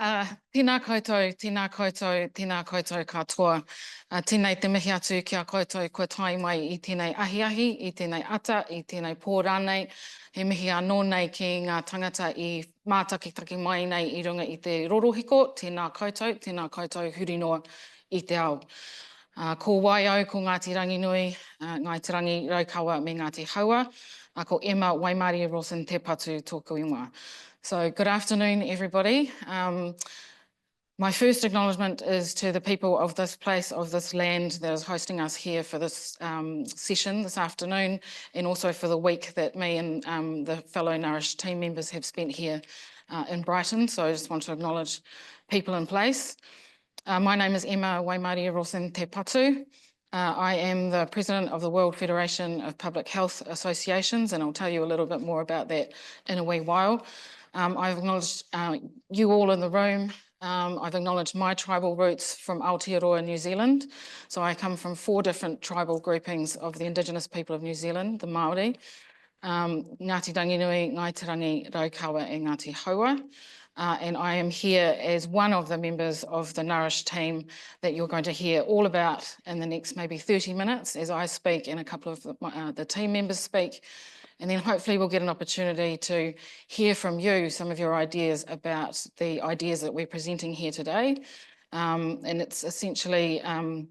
Tēnā koutou, tēnā koutou, tēnā koutou katoa. Tēnei te mihi atu kia koutou kua tai mai I tēnei ahiahi, I tēnei ata, I tēnei pōrānei. He mihi anō nei ki ngā tangata I mātakitaki mai nei I runga I te rorohiko. Tēnā koutou huri noa I te ao. Ko Waiau, ko Ngāti Ranginui, Ngāi Te Rangi Raukawa me Ngāti Haua. Ko Emma Waimarie Rawson Te-Patu tōku ingoa. So good afternoon, everybody. My first acknowledgement is to the people of this place, of this land that is hosting us here for this session this afternoon, and also for the week that me and the fellow Nourish team members have spent here in Brighton. So I just want to acknowledge people in place. My name is Emma Waimarie Rawson Te-Patu. I am the president of the World Federation of Public Health Associations, and I'll tell you a little bit more about that in a wee while. I've acknowledged you all in the room. I've acknowledged my tribal roots from Aotearoa, New Zealand. So I come from 4 different tribal groupings of the Indigenous people of New Zealand, the Māori, Ngāti Ranginui, Ngāi Te Rangi Raukawa and Ngāti Haua. And I am here as one of the members of the Nourish team that you're going to hear all about in the next maybe 30 minutes as I speak and a couple of the team members speak. And then hopefully we'll get an opportunity to hear from you some of your ideas about the ideas that we're presenting here today. And it's essentially, in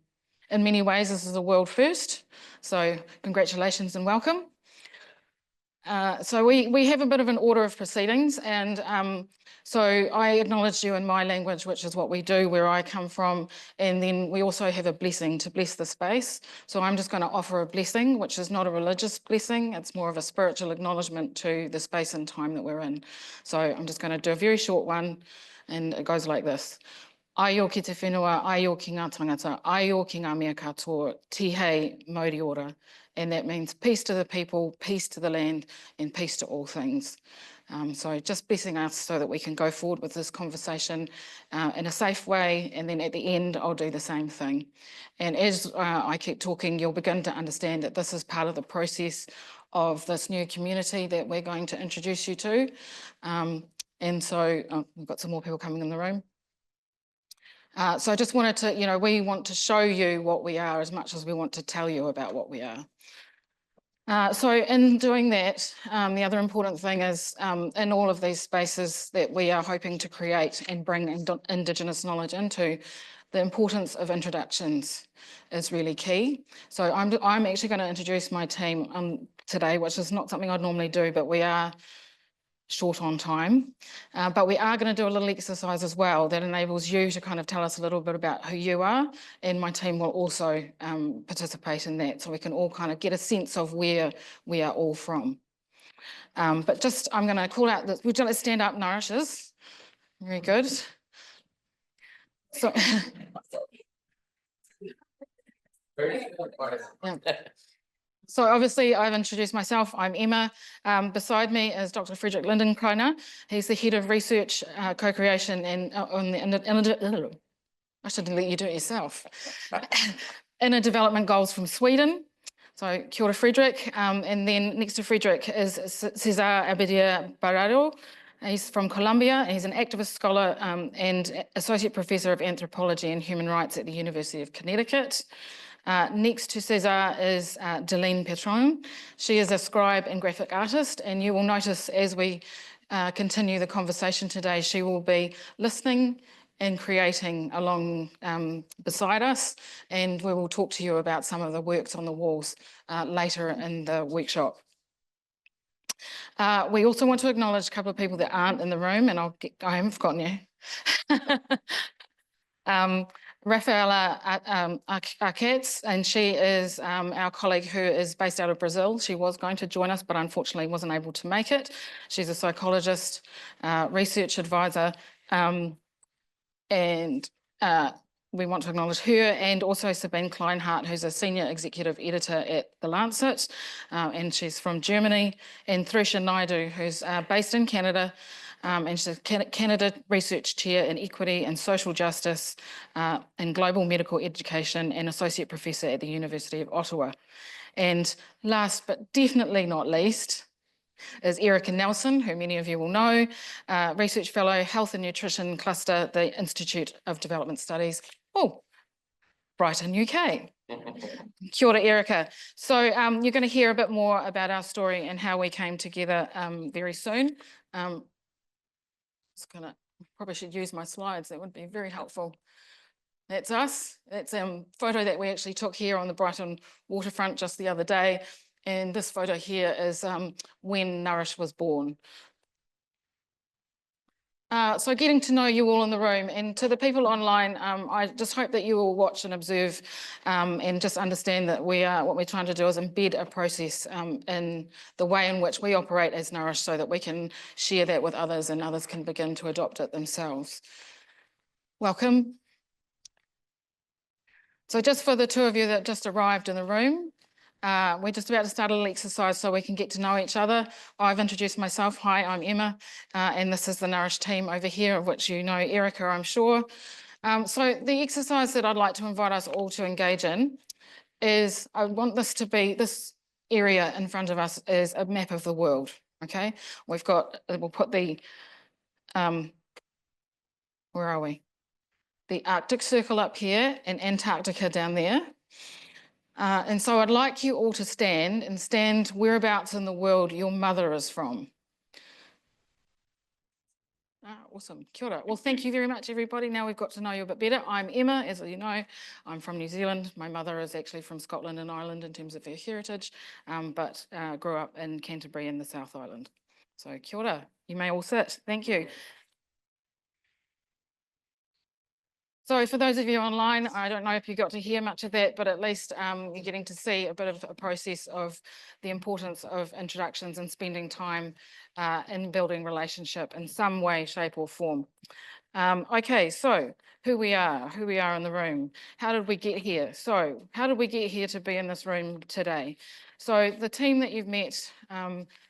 many ways, this is a world first. So congratulations and welcome. So we have a bit of an order of proceedings, and so I acknowledge you in my language, which is what we do where I come from, and then we also have a blessing to bless the space. So I'm just going to offer a blessing, which is not a religious blessing, it's more of a spiritual acknowledgement to the space and time that we're in. So I'm just going to do a very short one, and it goes like this. Aio ki te whenua, aio ki ngā tangata, aio ki ngā mea katoa, tihei mauri ora. And that means peace to the people, peace to the land, and peace to all things. So just blessing us so that we can go forward with this conversation in a safe way, and then at the end I'll do the same thing. And as I keep talking, you'll begin to understand that this is part of the process of this new community that we're going to introduce you to. And so we've got some more people coming in the room. So I just wanted to, we want to show you what we are as much as we want to tell you about what we are. So in doing that, the other important thing is in all of these spaces that we are hoping to create and bring Indigenous knowledge into, the importance of introductions is really key. So I'm actually going to introduce my team today, which is not something I'd normally do, but we are short on time. But we are going to do a little exercise as well that enables you to kind of tell us a little bit about who you are, and my team will also participate in that, so we can all kind of get a sense of where we are all from. But just, I'm going to call out, would you like to stand up, Nourishers? Very good. So, yeah. So obviously I've introduced myself, I'm Emma. Beside me is Dr. Frederick Lindenkreiner. He's the head of research, co-creation and on the, I should let you do it yourself. Inner development goals from Sweden. So kia ora, Frederick. And then next to Frederick is Cesar Abadia Barrado. He's from Colombia. He's an activist scholar and associate professor of anthropology and human rights at the University of Connecticut. Next to Cesar is Delene Petron. She is a scribe and graphic artist, and you will notice as we continue the conversation today, she will be listening and creating along beside us, and we will talk to you about some of the works on the walls later in the workshop. We also want to acknowledge a couple of people that aren't in the room, and I haven't forgotten you. Rafaela Arquettes, and she is our colleague who is based out of Brazil. She was going to join us, but unfortunately wasn't able to make it. She's a psychologist, research advisor, and we want to acknowledge her, and also Sabine Kleinhardt, who's a senior executive editor at The Lancet, and she's from Germany, and Thresha Naidu, who's based in Canada, and she's a Canada Research Chair in Equity and Social Justice and Global Medical Education and Associate Professor at the University of Ottawa. And last but definitely not least, is Erica Nelson, who many of you will know, Research Fellow, Health and Nutrition Cluster, the Institute of Development Studies, Brighton, UK. Kia ora, Erica. So you're going to hear a bit more about our story and how we came together very soon. Probably should use my slides. That would be very helpful. That's us. That's a photo that we actually took here on the Brighton waterfront just the other day. And this photo here is when Nourish was born. So getting to know you all in the room, and to the people online, I just hope that you will watch and observe and just understand that what we're trying to do is embed a process in the way in which we operate as Nourish so that we can share that with others and others can begin to adopt it themselves. Welcome. So just for the two of you that just arrived in the room, we're just about to start a little exercise so we can get to know each other. I've introduced myself. Hi, I'm Emma, and this is the Nourish team over here, of which you know Erica, I'm sure. So the exercise that I'd like to invite us all to engage in is, I want this to be, this area in front of us is a map of the world, okay? We've got, we'll put the, where are we? The Arctic Circle up here and Antarctica down there. And so I'd like you all to stand whereabouts in the world your mother is from. Awesome. Kia ora. Well, thank you very much, everybody. Now we've got to know you a bit better. I'm Emma, as you know. I'm from New Zealand. My mother is actually from Scotland and Ireland in terms of her heritage, but grew up in Canterbury in the South Island. So kia ora. You may all sit. Thank you. So for those of you online, I don't know if you got to hear much of that, but at least you're getting to see a bit of a process of the importance of introductions and spending time in building relationship in some way, shape or form. Okay, so who we are in the room. How did we get here? So how did we get here to be in this room today? So the team that you've met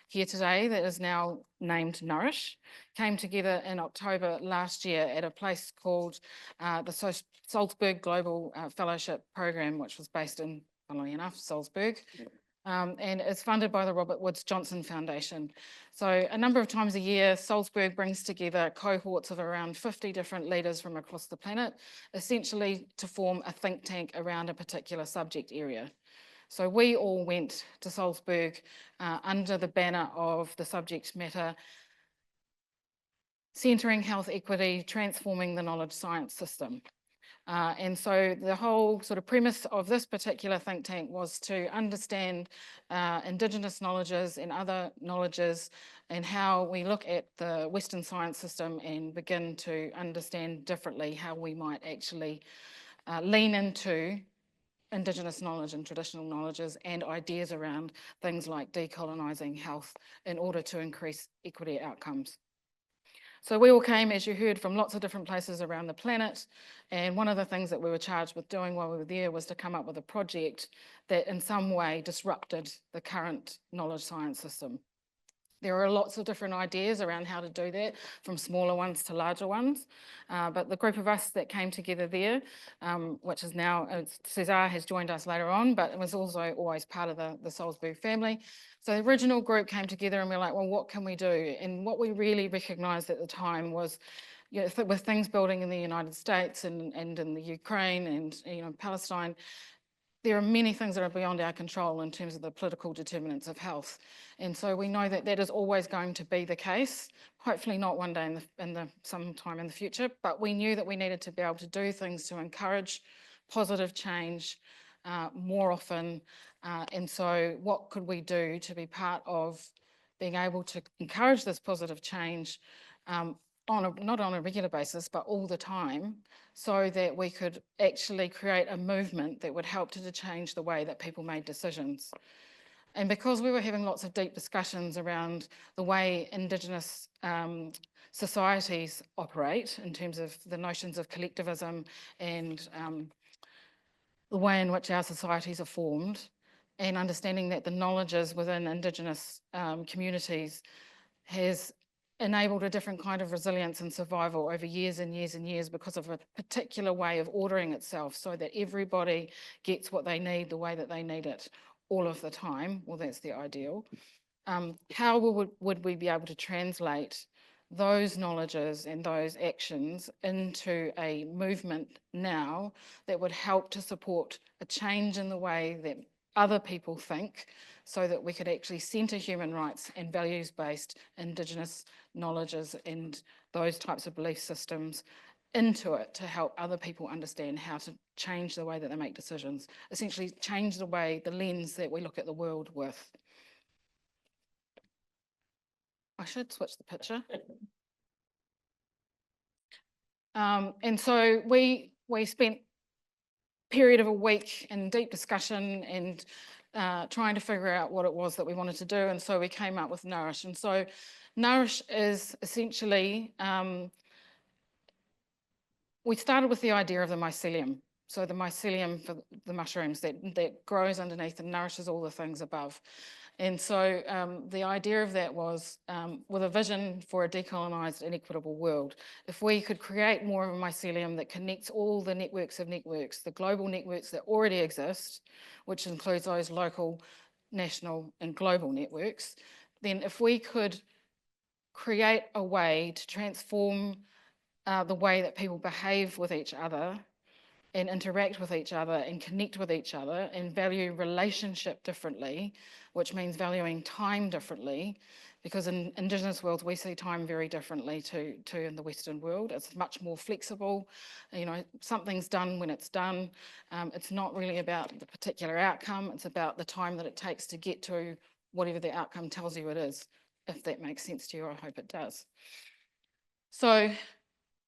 here today that is now named Nourish came together in October last year at a place called the Salzburg Global Fellowship Program, which was based in, funnily enough, Salzburg. And it's funded by the Robert Woods Johnson Foundation. So a number of times a year, Salzburg brings together cohorts of around 50 different leaders from across the planet, essentially to form a think tank around a particular subject area. So we all went to Salzburg under the banner of the subject matter, centering health equity, transforming the knowledge science system. And so the whole sort of premise of this particular think tank was to understand Indigenous knowledges and other knowledges and how we look at the Western science system and begin to understand differently how we might actually lean into Indigenous knowledge and traditional knowledges and ideas around things like decolonising health in order to increase equity outcomes. So we all came, as you heard, from lots of different places around the planet. And one of the things that we were charged with doing while we were there was to come up with a project that in some way disrupted the current knowledge science system. There are lots of different ideas around how to do that, from smaller ones to larger ones. But the group of us that came together there, which is now, Cesar has joined us later on, but it was also always part of the Salzburg family. So the original group came together and we were like, well, what can we do? And what we really recognised at the time was, you know, with things building in the United States and in the Ukraine and Palestine, there are many things that are beyond our control in terms of the political determinants of health. And so we know that that is always going to be the case, hopefully not one day sometime in the future, but we knew that we needed to be able to do things to encourage positive change more often. And so what could we do to be part of being able to encourage this positive change not on a regular basis, but all the time, so that we could actually create a movement that would help to change the way that people made decisions. And because we were having lots of deep discussions around the way Indigenous societies operate in terms of the notions of collectivism and the way in which our societies are formed, and understanding that the knowledges within Indigenous communities has enabled a different kind of resilience and survival over years and years and years because of a particular way of ordering itself so that everybody gets what they need the way that they need it all of the time. Well, that's the ideal. how would we be able to translate those knowledges and those actions into a movement now that would help to support a change in the way that other people think, so that we could actually centre human rights and values-based Indigenous knowledges and those types of belief systems into it to help other people understand how to change the way that they make decisions, essentially change the way, the lens that we look at the world with. I should switch the picture. And so we spent a period of a week in deep discussion and trying to figure out what it was that we wanted to do. And so we came up with NOURISH. And so NOURISH is essentially, we started with the idea of the mycelium. So the mycelium for the mushrooms that grows underneath and nourishes all the things above. And so the idea of that was with a vision for a decolonised and equitable world. If we could create more of a mycelium that connects all the networks of networks, the global networks that already exist, which includes those local, national and global networks, then if we could create a way to transform the way that people behave with each other and interact with each other and connect with each other and value relationship differently, which means valuing time differently, because in Indigenous worlds we see time very differently to in the Western world. It's much more flexible. You know, something's done when it's done. It's not really about the particular outcome. It's about the time that it takes to get to whatever the outcome tells you it is, if that makes sense to you. I hope it does. So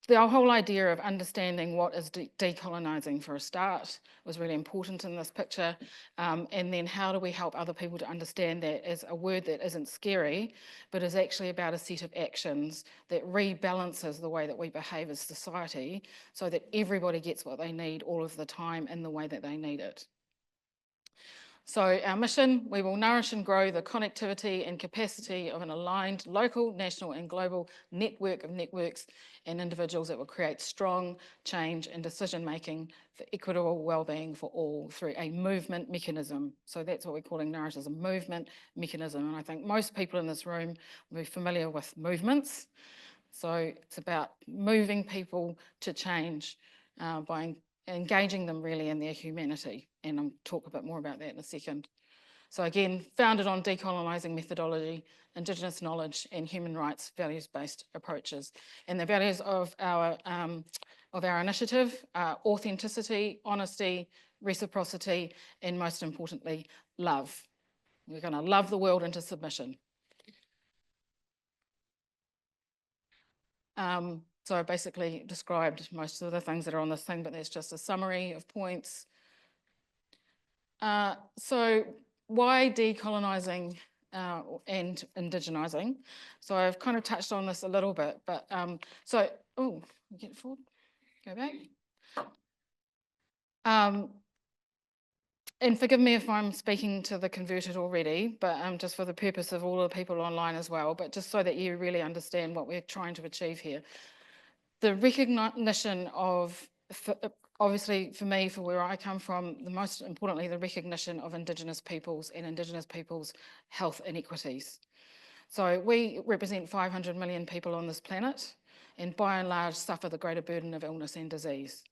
the whole idea of understanding what is decolonising for a start was really important in this picture. And then how do we help other people to understand that as a word that isn't scary, but is actually about a set of actions that rebalances the way that we behave as society so that everybody gets what they need all of the time in the way that they need it. So our mission, we will nourish and grow the connectivity and capacity of an aligned local, national and global network of networks and individuals that will create strong change and decision making for equitable wellbeing for all through a movement mechanism. So that's what we're calling Nourish as a movement mechanism. And I think most people in this room will be familiar with movements. So it's about moving people to change by engaging them really in their humanity. And I'll talk a bit more about that in a second. So again, founded on decolonising methodology, Indigenous knowledge and human rights values-based approaches. And the values of our initiative are authenticity, honesty, reciprocity, and most importantly, love. We're going to love the world into submission. So I basically described most of the things that are on this thing, but that's just a summary of points. So why decolonising and indigenising? So I've kind of touched on this a little bit, but get forward, go back. And forgive me if I'm speaking to the converted already, but just for the purpose of all the people online as well, but just so that you really understand what we're trying to achieve here. The recognition of, obviously for me, for where I come from, the most importantly, the recognition of Indigenous peoples and Indigenous peoples' health inequities. So we represent 500 million people on this planet and by and large suffer the greater burden of illness and disease.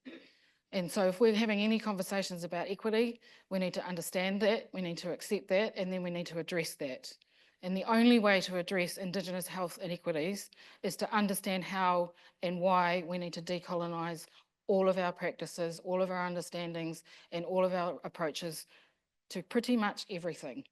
And so if we're having any conversations about equity, we need to understand that, we need to accept that, and then we need to address that. And the only way to address Indigenous health inequities is to understand how and why we need to decolonise all of our practices, all of our understandings, and all of our approaches to pretty much everything.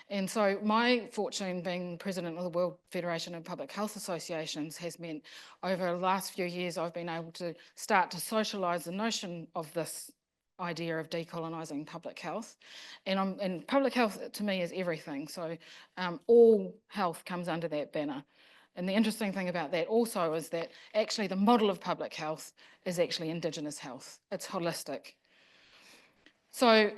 And so my fortune being president of the World Federation of Public Health Associations has meant over the last few years I've been able to start to socialise the notion of this idea of decolonising public health. And public health to me is everything. So all health comes under that banner. And the interesting thing about that also is that actually the model of public health is actually Indigenous health. It's holistic. So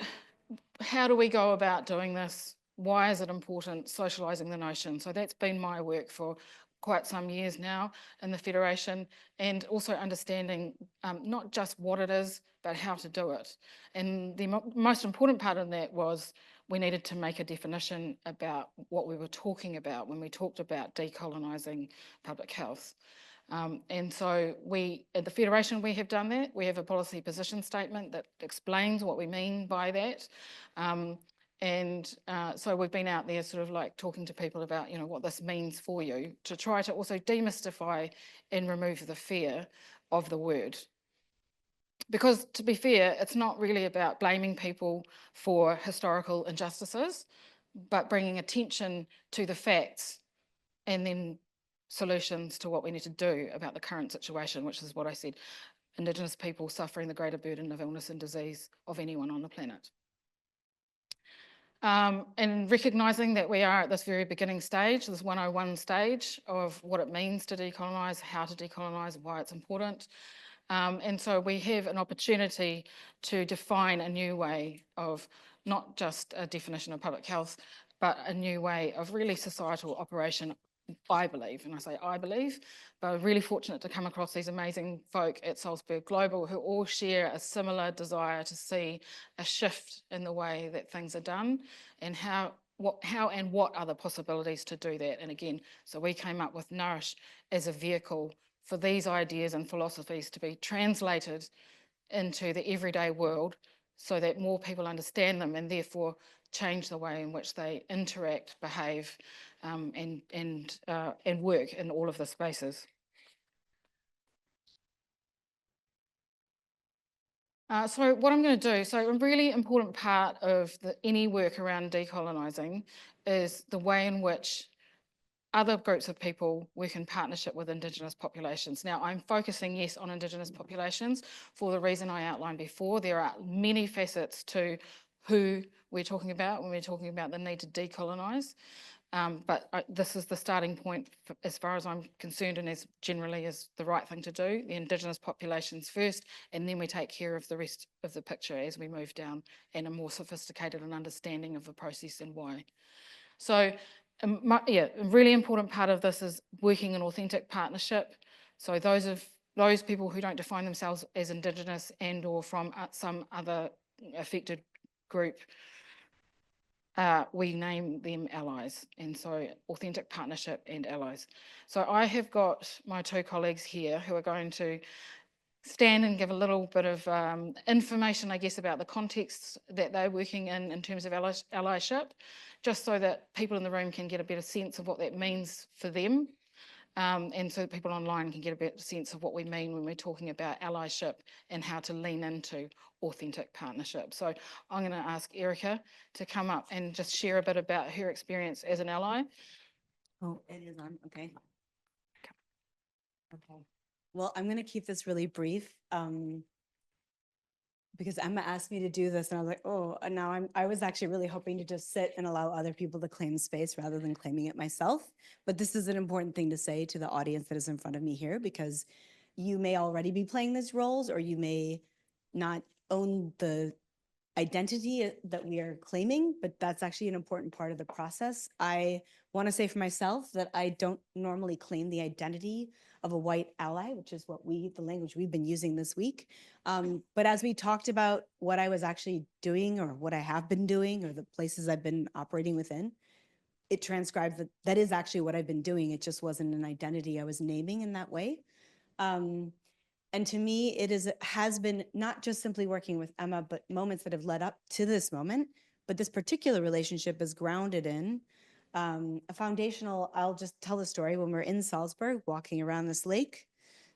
how do we go about doing this? Why is it important socialising the notion? So that's been my work for quite some years now in the Federation, and also understanding not just what it is, but how to do it. And the most important part of that was we needed to make a definition about what we were talking about when we talked about decolonising public health. And so we, at the Federation, we have done that. We have a policy position statement that explains what we mean by that. So we've been out there sort of like talking to people about, what this means for you, to try to also demystify and remove the fear of the word. Because to be fair, it's not really about blaming people for historical injustices, but bringing attention to the facts and then solutions to what we need to do about the current situation, which is what I said, Indigenous people suffering the greater burden of illness and disease of anyone on the planet. And recognising that we are at this very beginning stage, this 101 stage of what it means to decolonise, how to decolonise, why it's important. And so we have an opportunity to define a new way of not just a definition of public health, but a new way of really societal operation, I believe. And I say I believe, but I'm really fortunate to come across these amazing folk at Salzburg Global who all share a similar desire to see a shift in the way that things are done and how and what other possibilities to do that. And again, so we came up with NOURISH as a vehicle for these ideas and philosophies to be translated into the everyday world so that more people understand them and therefore change the way in which they interact, behave, and work in all of the spaces. So what I'm going to do, so a really important part of any work around decolonising is the way in which other groups of people work in partnership with Indigenous populations. Now, I'm focusing, yes, on Indigenous populations for the reason I outlined before. There are many facets to who we're talking about when we're talking about the need to decolonise. But this is the starting point as far as I'm concerned, and as generally is the right thing to do, the Indigenous populations first, and then we take care of the rest of the picture as we move down and a more sophisticated understanding of the process and why. So a really important part of this is working in authentic partnership. So those people who don't define themselves as Indigenous and or from some other affected group, we name them allies. And so authentic partnership and allies. So I have got my two colleagues here who are going to stand and give a little bit of information, I guess, about the context that they're working in terms of allyship, just so that people in the room can get a better sense of what that means for them. And so that people online can get a better sense of what we mean when we're talking about allyship and how to lean into authentic partnership. So I'm going to ask Erica to come up and just share a bit about her experience as an ally. Oh, it is on, okay. Okay. Well, I'm going to keep this really brief because Emma asked me to do this and I was like, oh, and now I was actually really hoping to just sit and allow other people to claim space rather than claiming it myself. But this is an important thing to say to the audience that is in front of me here, because you may already be playing these roles or you may not own the identity that we are claiming, but that's actually an important part of the process. I want to say for myself that I don't normally claim the identity of a white ally, which is what the language we've been using this week. But as we talked about what I was actually doing or what I have been doing or the places I've been operating within, it transcribed that is actually what I've been doing. It just wasn't an identity I was naming in that way. And to me, has been not just simply working with Emma, but moments that have led up to this moment. But this particular relationship is grounded in a foundational, I'll just tell the story. When we're in Salzburg, walking around this lake,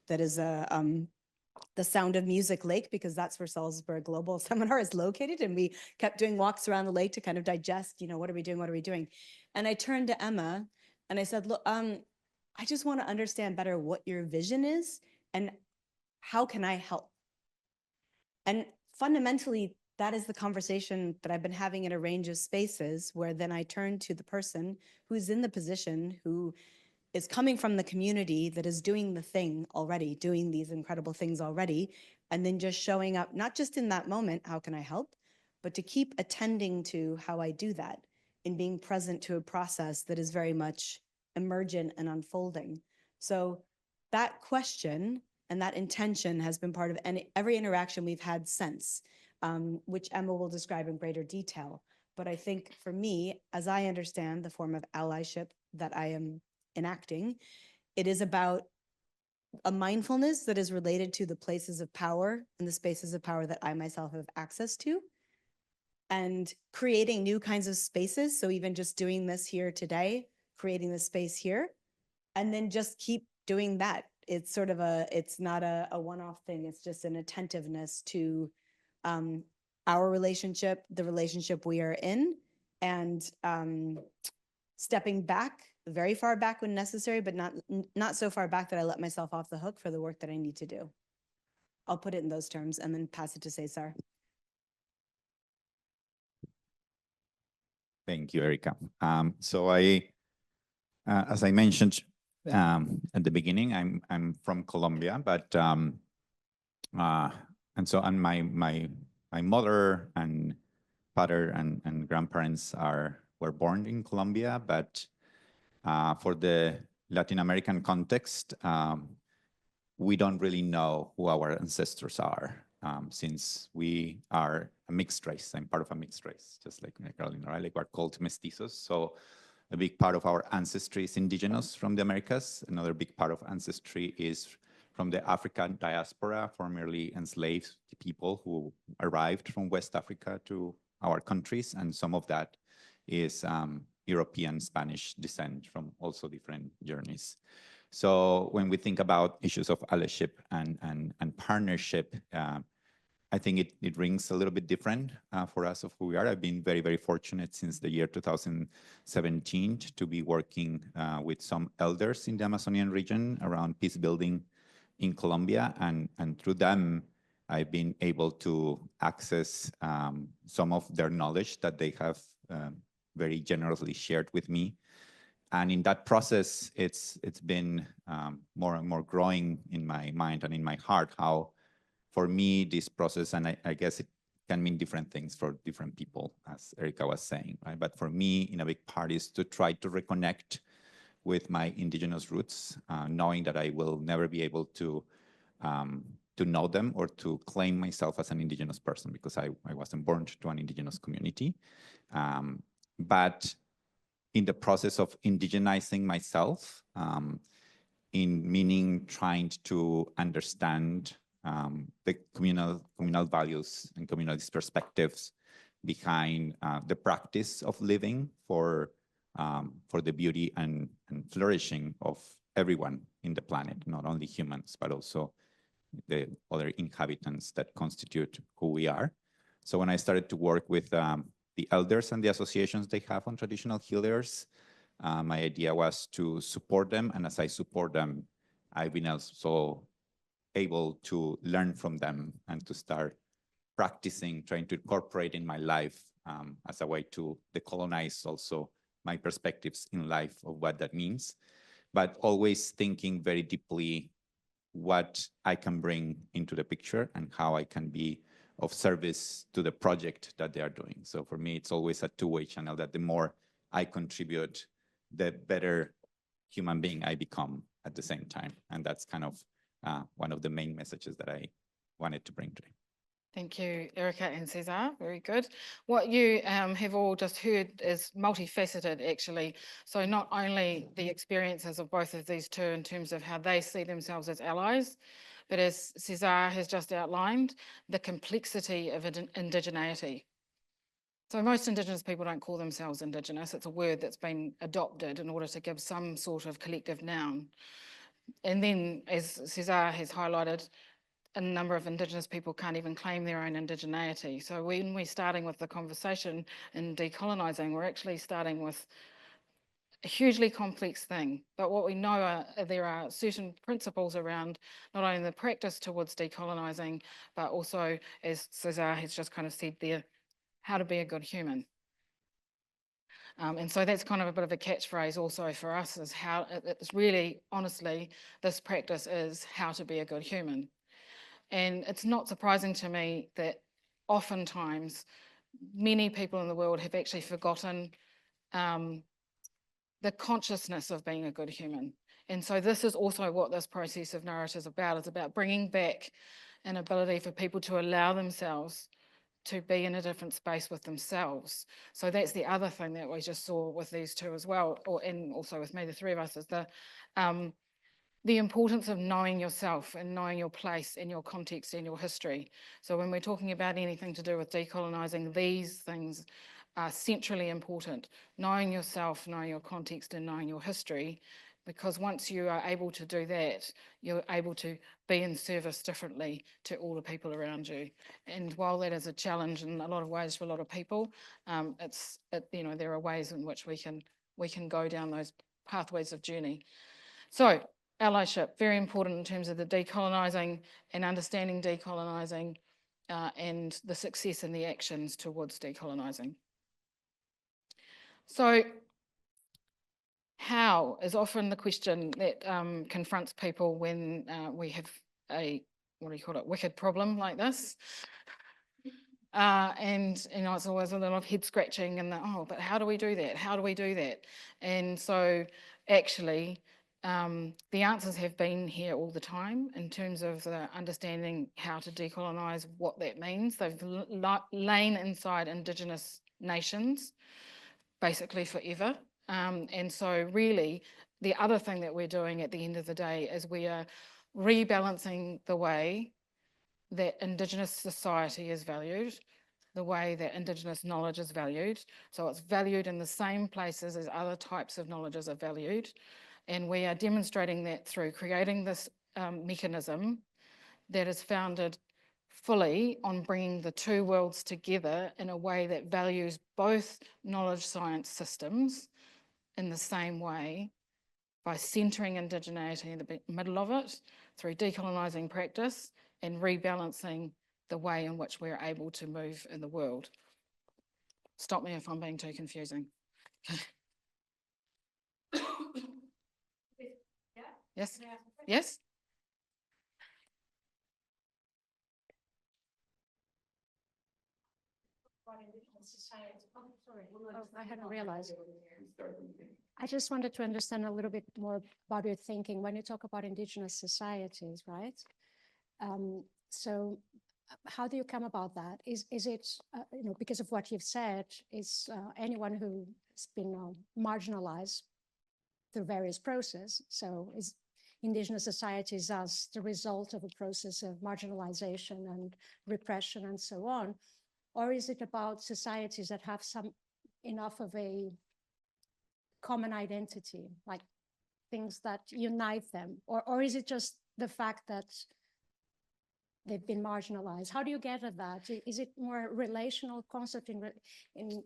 that is the Sound of Music Lake, because that's where Salzburg Global Seminar is located. And we kept doing walks around the lake to kind of digest, what are we doing? What are we doing? And I turned to Emma and I said, look, I just want to understand better what your vision is and how can I help? And fundamentally, that is the conversation that I've been having in a range of spaces, where then I turn to the person who's in the position, who is coming from the community, that is doing the thing already, doing these incredible things already, and then just showing up, not just in that moment, how can I help, but to keep attending to how I do that and being present to a process that is very much emergent and unfolding. So that question and that intention has been part of every interaction we've had since, which Emma will describe in greater detail. But I think for me, as I understand the form of allyship that I am enacting, it is about a mindfulness that is related to the places of power and the spaces of power that I myself have access to, and creating new kinds of spaces. So even just doing this here today, creating the space here, and then just keep doing that. It's sort of it's not a one-off thing. It's just an attentiveness to our relationship, the relationship we are in, and stepping back, very far back when necessary, but not so far back that I let myself off the hook for the work that I need to do. I'll put it in those terms and then pass it to Cesar. Thank you, Erica. So as I mentioned at the beginning, I'm from Colombia, but and my mother and father and grandparents were born in Colombia, but for the Latin American context, we don't really know who our ancestors are, since we are a mixed race. I'm part of a mixed race, just like Carolina, right? Like we're called mestizos. So a big part of our ancestry is indigenous from the Americas. Another big part of ancestry is from the African diaspora, formerly enslaved people who arrived from West Africa to our countries. And some of that is European Spanish descent from also different journeys. So when we think about issues of allyship and partnership, I think it rings a little bit different for us of who we are. I've been very, very fortunate since the year 2017 to be working with some elders in the Amazonian region around peace building in Colombia. And through them, I've been able to access some of their knowledge that they have very generously shared with me. And in that process, it's been more and more growing in my mind and in my heart how, for me, this process, and I guess it can mean different things for different people, as Erica was saying, right? But for me, in a big part, is to try to reconnect with my indigenous roots, knowing that I will never be able to know them or to claim myself as an indigenous person because I wasn't born to an indigenous community. But in the process of indigenizing myself, in meaning trying to understand the communal values and communalist perspectives behind the practice of living for the beauty and flourishing of everyone in the planet, not only humans, but also the other inhabitants that constitute who we are. So when I started to work with the elders and the associations they have on traditional healers, my idea was to support them. And as I support them, I've been also able to learn from them and to start practicing, trying to incorporate in my life as a way to decolonize also my perspectives in life of what that means, but always thinking very deeply what I can bring into the picture and how I can be of service to the project that they are doing. So for me, it's always a two-way channel, that the more I contribute, the better human being I become at the same time. And that's kind of one of the main messages that I wanted to bring today. Thank you, Erica and Cesar. Very good. What you have all just heard is multifaceted, actually. So not only the experiences of both of these two in terms of how they see themselves as allies, but as Cesar has just outlined, the complexity of indigeneity. So most Indigenous people don't call themselves Indigenous. It's a word that's been adopted in order to give some sort of collective noun. And then, as Cesar has highlighted, a number of Indigenous people can't even claim their own indigeneity. So when we're starting with the conversation in decolonising, we're actually starting with a hugely complex thing. But what we know are there are certain principles around not only the practice towards decolonising, but also, as Cesar has just kind of said there, how to be a good human. And so that's kind of a bit of a catchphrase also for us, is how it's really, honestly, this practice is how to be a good human. And it's not surprising to me that oftentimes many people in the world have actually forgotten the consciousness of being a good human. And so this is also what this process of nourish is about. It's about bringing back an ability for people to allow themselves to be in a different space with themselves. So that's the other thing that we just saw with these two as well, and also with me, the three of us, is the importance of knowing yourself and knowing your place and your context and your history. So when we're talking about anything to do with decolonising, these things are centrally important. Knowing yourself, knowing your context and knowing your history, because once you are able to do that, you're able to be in service differently to all the people around you. And while that is a challenge in a lot of ways for a lot of people, there are ways in which we can go down those pathways of journey. So allyship, very important in terms of the decolonising and understanding decolonising and the success and the actions towards decolonising. So how is often the question that confronts people when we have a, wicked problem like this. And it's always a little of head scratching and but how do we do that? How do we do that? And so actually, the answers have been here all the time in terms of the understanding how to decolonise, what that means. They've lain inside Indigenous nations basically forever. And so really, the other thing that we're doing at the end of the day is we are rebalancing the way that Indigenous society is valued, the way that Indigenous knowledge is valued. So it's valued in the same places as other types of knowledges are valued. And we are demonstrating that through creating this mechanism that is founded fully on bringing the two worlds together in a way that values both knowledge science systems in the same way, by centering indigeneity in the middle of it through decolonising practice and rebalancing the way in which we're able to move in the world. Stop me if I'm being too confusing. Yes? Yes? I hadn't realized. I just wanted to understand a little bit more about your thinking when you talk about Indigenous societies, right? So how do you come about that? Is it, because of what you've said, is anyone who's been marginalized through various processes? So is Indigenous societies as the result of a process of marginalization and repression and so on? Or is it about societies that have enough of a common identity, like things that unite them? Or is it just the fact that they've been marginalized? How do you get at that? Is it more relational concept in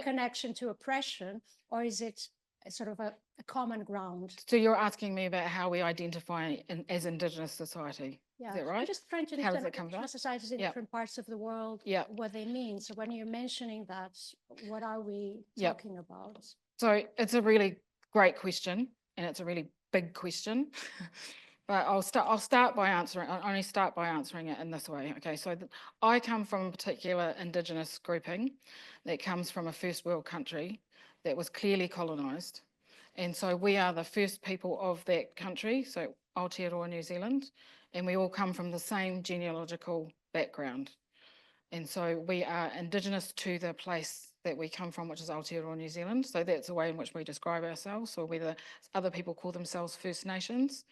connection to oppression, or is it sort of a common ground? So you're asking me about how we identify as Indigenous society. Yeah. Is that right? I'm just trying to How does understand it come about? societies in different parts of the world, what they mean. So when you're mentioning that, what are we talking about? So it's a really great question, and it's a really big question. But I'll start by answering. I'll only start by answering it in this way. Okay, so I come from a particular Indigenous grouping that comes from a first world country that was clearly colonised, and so we are the first people of that country. So Aotearoa, New Zealand, and we all come from the same genealogical background, and so we are Indigenous to the place that we come from, which is Aotearoa, New Zealand. So that's the way in which we describe ourselves, or whether other people call themselves First Nations.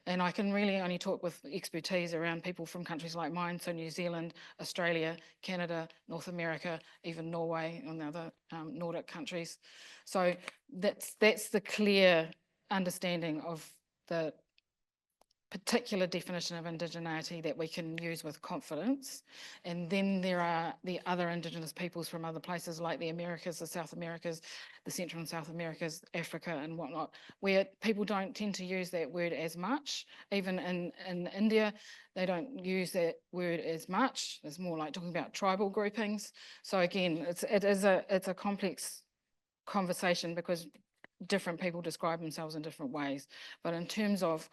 And I can really only talk with expertise around people from countries like mine, so New Zealand, Australia, Canada, North America, even Norway and the other Nordic countries. So that's the clear understanding of the particular definition of indigeneity that we can use with confidence. And then there are the other Indigenous peoples from other places like the Americas, the South Americas, the Central and South Americas, Africa and whatnot, where people don't tend to use that word as much. Even in India, they don't use that word as much. It's more like talking about tribal groupings. So again, it's a complex conversation because different people describe themselves in different ways. But in terms of,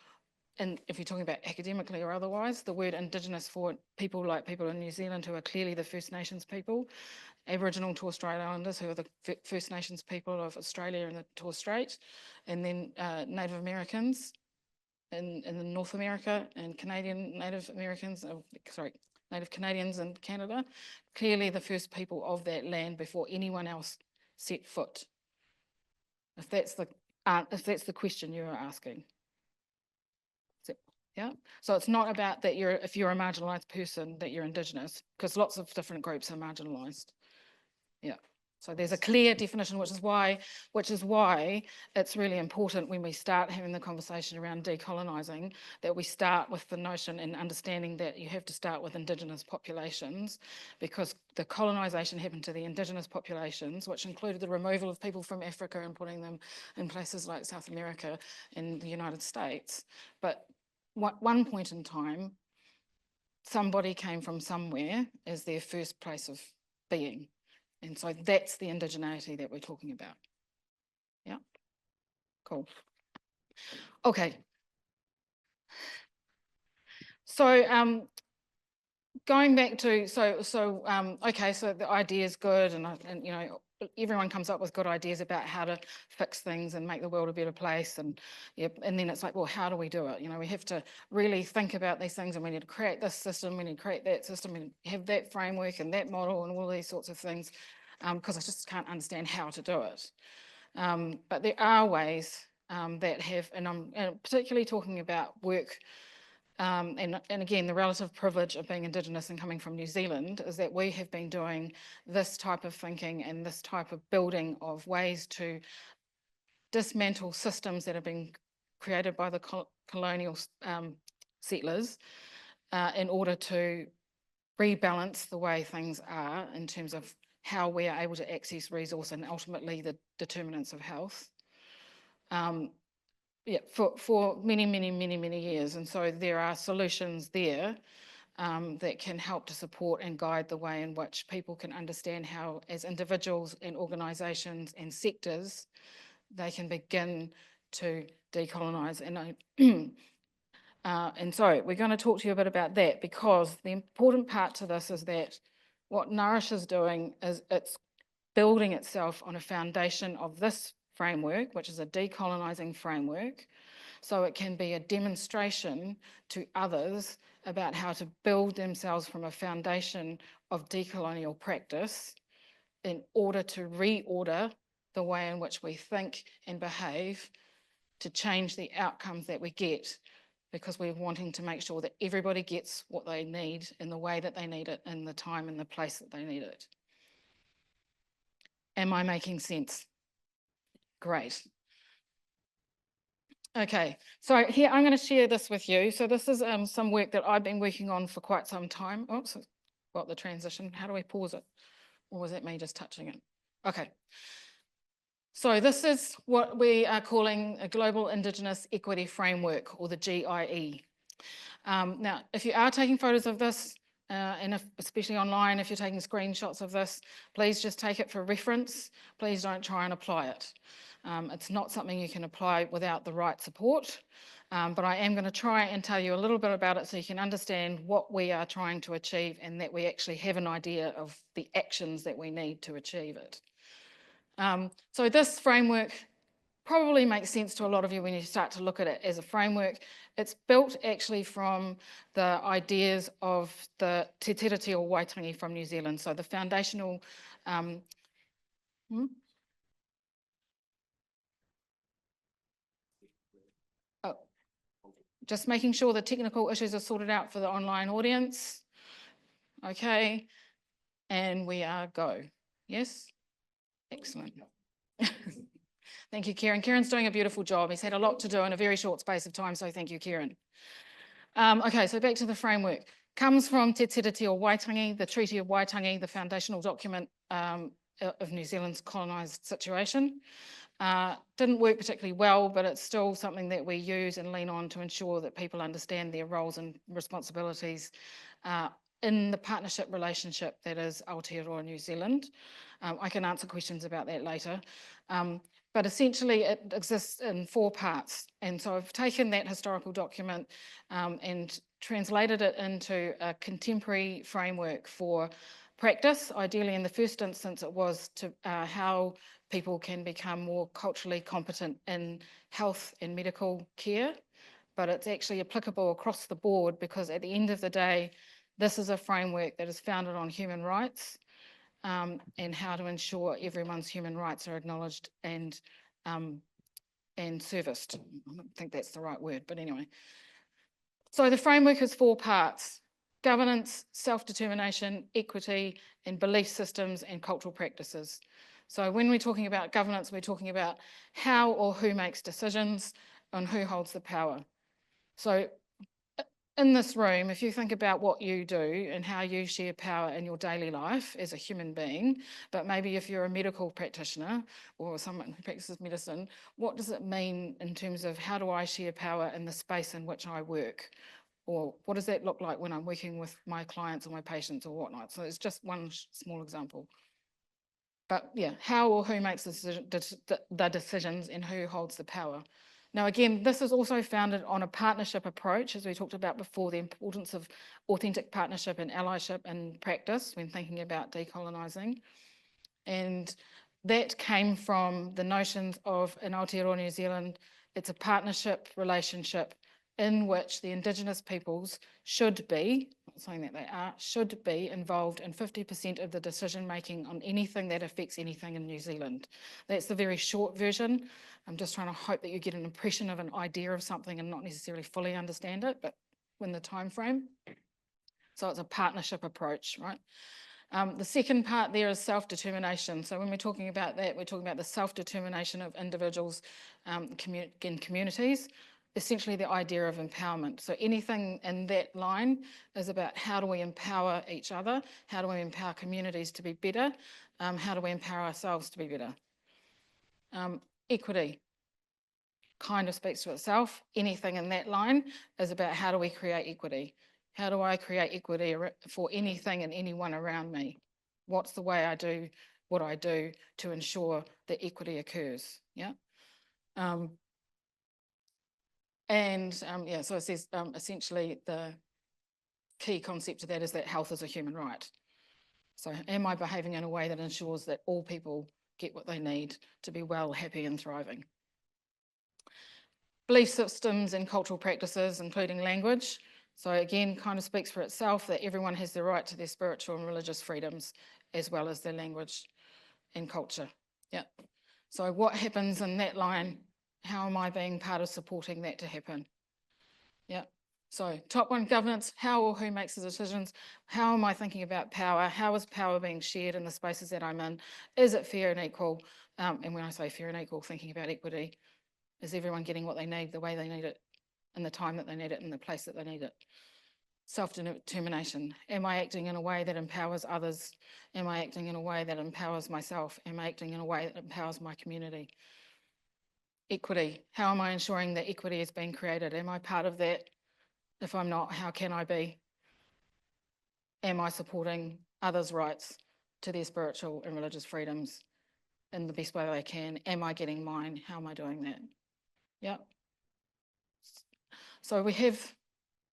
and if you're talking about academically or otherwise, the word Indigenous for people like people in New Zealand who are clearly the First Nations people, Aboriginal and Torres Strait Islanders who are the First Nations people of Australia and the Torres Strait, and then Native Americans in North America and Canadian Native Americans, Native Canadians in Canada, clearly the first people of that land before anyone else set foot. If that's the question you're asking. Yeah. So it's not about that if you're a marginalised person that you're Indigenous, because lots of different groups are marginalised. Yeah. So there's a clear definition, which is why it's really important when we start having the conversation around decolonising, that we start with the notion and understanding that you have to start with Indigenous populations, because the colonisation happened to the Indigenous populations, which included the removal of people from Africa and putting them in places like South America and the United States. But at one point in time, somebody came from somewhere as their first place of being. And so that's the indigeneity that we're talking about. Yeah, cool. Okay. So going back to, okay, so the idea is good, and you know, everyone comes up with good ideas about how to fix things and make the world a better place, and and then it's like, well, how do we do it? You know, we have to really think about these things, and we need to create this system, we need to create that system, and have that framework and that model and all these sorts of things, because I just can't understand how to do it. But there are ways that have, and I'm particularly talking about work. And again, the relative privilege of being Indigenous and coming from New Zealand is that we have been doing this type of thinking and this type of building of ways to dismantle systems that have been created by the colonial settlers in order to rebalance the way things are in terms of how we are able to access resource and ultimately the determinants of health. Yeah, for many years. And so there are solutions there that can help to support and guide the way in which people can understand how, as individuals and organisations and sectors, they can begin to decolonise. And so we're going to talk to you a bit about that, because the important part to this is that what Nourish is doing is it's building itself on a foundation of this framework, which is a decolonising framework, so it can be a demonstration to others about how to build themselves from a foundation of decolonial practice in order to reorder the way in which we think and behave to change the outcomes that we get, because we're wanting to make sure that everybody gets what they need in the way that they need it, in the time and the place that they need it. Am I making sense? Great. Okay, so here I'm going to share this with you. So this is some work that I've been working on for quite some time. Oops, got the transition. How do we pause it? Or was that me just touching it? Okay. So this is what we are calling a Global Indigenous Equity Framework, or the GIE. Now, if you are taking photos of this, and especially online, if you're taking screenshots of this, please just take it for reference. Please don't try and apply it. It's not something you can apply without the right support, but I am going to try and tell you a little bit about it so you can understand what we are trying to achieve, and that we actually have an idea of the actions that we need to achieve it. So this framework probably makes sense to a lot of you when you start to look at it as a framework. It's built actually from the ideas of the Te-Tiriti o Waitangi from New Zealand. So the foundational just making sure the technical issues are sorted out for the online audience. Okay, and we are go. Yes? Excellent. Thank you, Kieran. Kieran's doing a beautiful job. He's had a lot to do in a very short space of time, so thank you, Kieran. Okay, so back to the framework. Comes from Te Tiriti o Waitangi, the Treaty of Waitangi, the foundational document of New Zealand's colonised situation. Didn't work particularly well, but it's still something that we use and lean on to ensure that people understand their roles and responsibilities in the partnership relationship that is Aotearoa New Zealand. I can answer questions about that later. But essentially it exists in 4 parts. And so I've taken that historical document and translated it into a contemporary framework for practice. Ideally, in the first instance, it was to how people can become more culturally competent in health and medical care, but it's actually applicable across the board, because at the end of the day, This is a framework that is founded on human rights and how to ensure everyone's human rights are acknowledged and serviced. I don't think that's the right word, but anyway. So the framework has 4 parts: governance, self-determination, equity, and belief systems and cultural practices. So when we're talking about governance, we're talking about how or who makes decisions and who holds the power. So in this room, if you think about what you do and how you share power in your daily life as a human being, but maybe if you're a medical practitioner or someone who practices medicine, what does it mean in terms of how do I share power in the space in which I work? Or what does that look like when I'm working with my clients or my patients or whatnot? So it's just one small example. But yeah, how or who makes the decisions and who holds the power? Now, again, this is also founded on a partnership approach, as we talked about before, the importance of authentic partnership and allyship in practice when thinking about decolonising. And that came from the notions of, in Aotearoa New Zealand, it's a partnership relationship in which the Indigenous peoples should be, not saying that they are, should be involved in 50% of the decision making on anything that affects anything in New Zealand. That's the very short version. I'm just trying to hope that you get an impression of an idea of something and not necessarily fully understand it, but in the time frame. So it's a partnership approach, right? The second part there is self-determination. So when we're talking about that, we're talking about the self-determination of individuals in communities, essentially the idea of empowerment. So anything in that line is about how do we empower each other, how do we empower communities to be better, how do we empower ourselves to be better. Equity kind of speaks to itself. Anything in that line is about how do we create equity. How do I create equity for anything and anyone around me? What's the way I do what I do to ensure that equity occurs? Yeah. Yeah, so it says essentially the key concept to that is that health is a human right. So am I behaving in a way that ensures that all people get what they need to be well, happy and thriving? Belief systems and cultural practices, including language. So again, kind of speaks for itself that everyone has the right to their spiritual and religious freedoms, as well as their language and culture. Yeah. So what happens in that line? How am I being part of supporting that to happen? Yeah. So top one, governance, how or who makes the decisions? How am I thinking about power? How is power being shared in the spaces that I'm in? Is it fair and equal? And when I say fair and equal, thinking about equity, is everyone getting what they need, the way they need it, in the time that they need it, in the place that they need it? Self-determination. Am I acting in a way that empowers others? Am I acting in a way that empowers myself? Am I acting in a way that empowers my community? Equity. How am I ensuring that equity is being created? Am I part of that? If I'm not, how can I be? Am I supporting others' rights to their spiritual and religious freedoms in the best way that I can? Am I getting mine? How am I doing that? Yep. So we have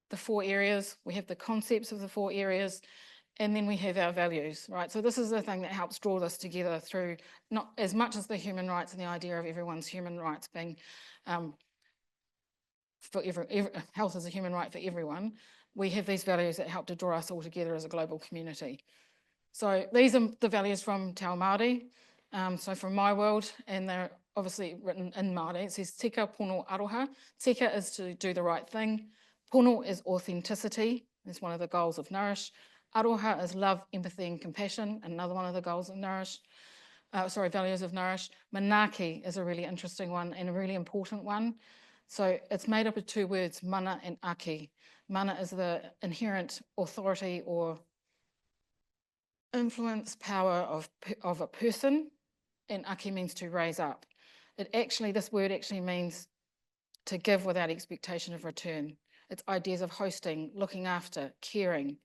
the 4 areas, we have the concepts of the 4 areas, and then we have our values, right? So this is the thing that helps draw this together through not as much as the human rights and the idea of everyone's human rights being for health is a human right for everyone. We have these values that help to draw us all together as a global community. So these are the values from Te Ao Māori, so from my world, and they're obviously written in Māori. It says tika pono aroha. Tika is to do the right thing. Pono is authenticity. It's one of the goals of NOURISH. Aroha is love, empathy and compassion, another one of the goals of NOURISH. Values of NOURISH. Manaaki is a really interesting one and a really important one. So it's made up of 2 words, mana and aki. Mana is the inherent authority or influence power of a person, and aki means to raise up. This word actually means to give without expectation of return. It's ideas of hosting, looking after, caring,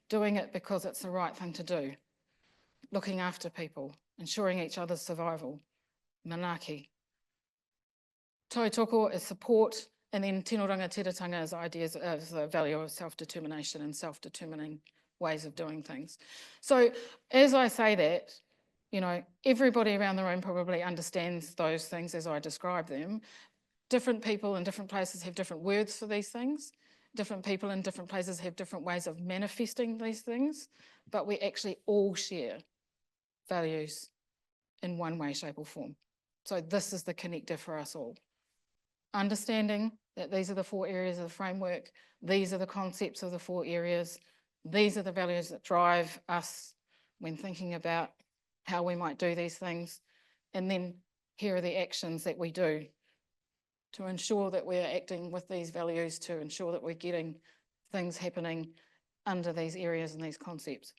doing it because it's the right thing to do, looking after people, ensuring each other's survival. Manaaki. Tautoko is support, and then tino rangatiratanga is ideas of the value of self-determination and self-determining ways of doing things. So as I say that, everybody around the room probably understands those things as I describe them. Different people in different places have different words for these things, different people in different places have different ways of manifesting these things, but we actually all share values in one way, shape or form. So this is the connector for us all. Understanding that these are the 4 areas of the framework, these are the concepts of the 4 areas, these are the values that drive us when thinking about how we might do these things, and then here are the actions that we do to ensure that we're acting with these values, to ensure that we're getting things happening under these areas and these concepts.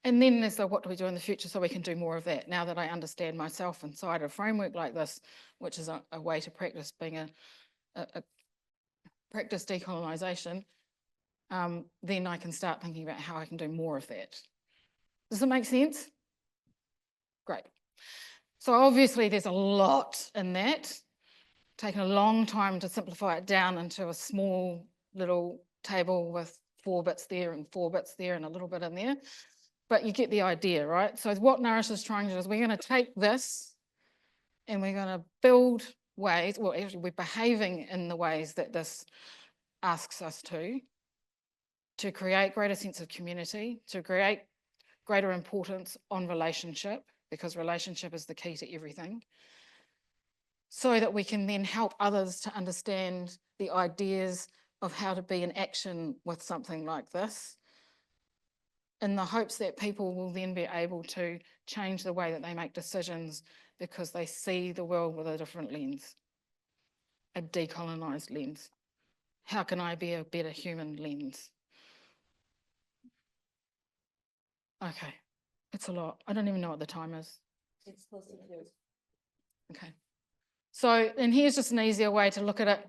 And then there's the what do we do in the future so we can do more of that. Now that I understand myself inside a framework like this, which is a way to practice being a practice decolonisation, then I can start thinking about how I can do more of that. Does it make sense? Great. So obviously there's a lot in that. Taken a long time to simplify it down into a small little table with 4 bits there and 4 bits there and a little bit in there. But you get the idea, right? So what Nourish is trying to do is we're going to take this and we're going to build ways, well, actually we're behaving in the ways that this asks us to create greater sense of community, to create greater importance on relationship, because relationship is the key to everything, so that we can then help others to understand the ideas of how to be in action with something like this, in the hopes that people will then be able to change the way that they make decisions because they see the world with a different lens, a decolonised lens. How can I be a better human lens? Okay, it's a lot. I don't even know what the time is. It's close to 2. Okay. So, and here's just an easier way to look at it.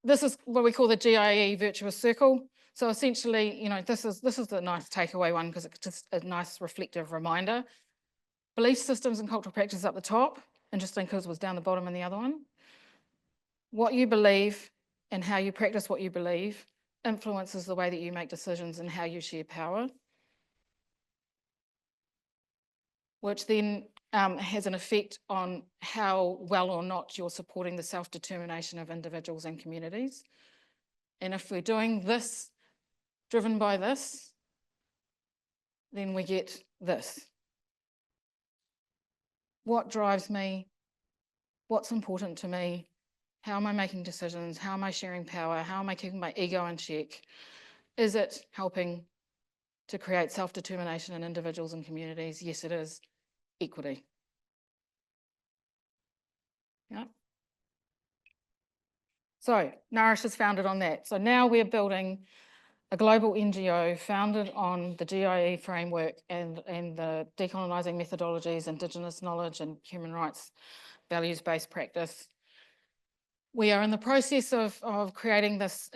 This is what we call the GIE virtuous circle. So essentially, you know, this is the nice takeaway one because it's just a nice reflective reminder. Belief systems and cultural practice up the top. Interesting because it was down the bottom in the other one. What you believe and how you practice what you believe influences the way that you make decisions and how you share power, which then has an effect on how well or not you're supporting the self-determination of individuals and communities. And if we're doing this, driven by this, then we get this. What drives me? What's important to me? How am I making decisions? How am I sharing power? How am I keeping my ego in check? Is it helping to create self-determination in individuals and communities? Yes, it is. Equity. Yeah. So Nourish is founded on that. So now we're building a global NGO founded on the GIE framework and the decolonising methodologies, Indigenous knowledge and human rights values-based practice. We are in the process of creating this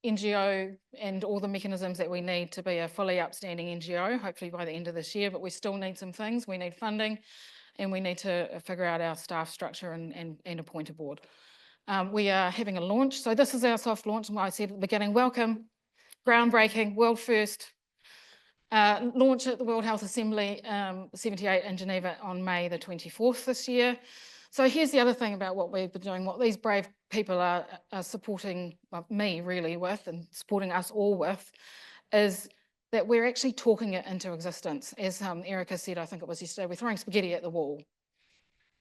NGO and all the mechanisms that we need to be a fully upstanding NGO, hopefully by the end of this year, but we still need some things. We need funding and we need to figure out our staff structure and appoint a board. We are having a launch. So this is our soft launch. I said at the beginning, welcome, groundbreaking, world first. Launch at the World Health Assembly 78 in Geneva on May the 24th this year. So here's the other thing about what we've been doing, what these brave people are supporting me really with and supporting us all with, is that we're actually talking it into existence. As Erica said, I think it was yesterday, we're throwing spaghetti at the wall.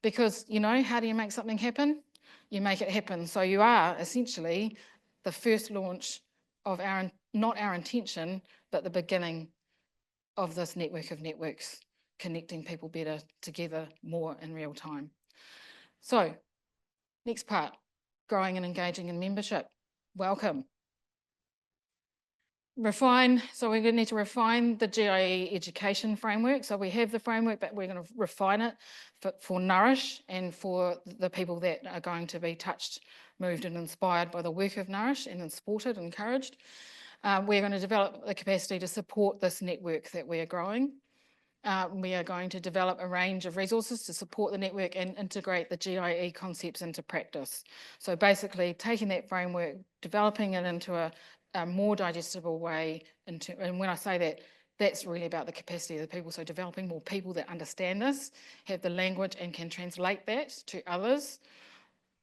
Because, you know, how do you make something happen? You make it happen. So you are essentially the first launch of not our intention, but the beginning of this network of networks, connecting people better together more in real time. So next part, growing and engaging in membership. Welcome. Refine, so we're going to need to refine the GIE education framework. So we have the framework, but we're going to refine it for Nourish and for the people that are going to be touched, moved and inspired by the work of Nourish and supported, encouraged. We're going to develop the capacity to support this network that we are growing. We are going to develop a range of resources to support the network and integrate the GIE concepts into practice. So basically taking that framework, developing it into a more digestible way. And when I say that, that's really about the capacity of the people. So developing more people that understand this, have the language and can translate that to others.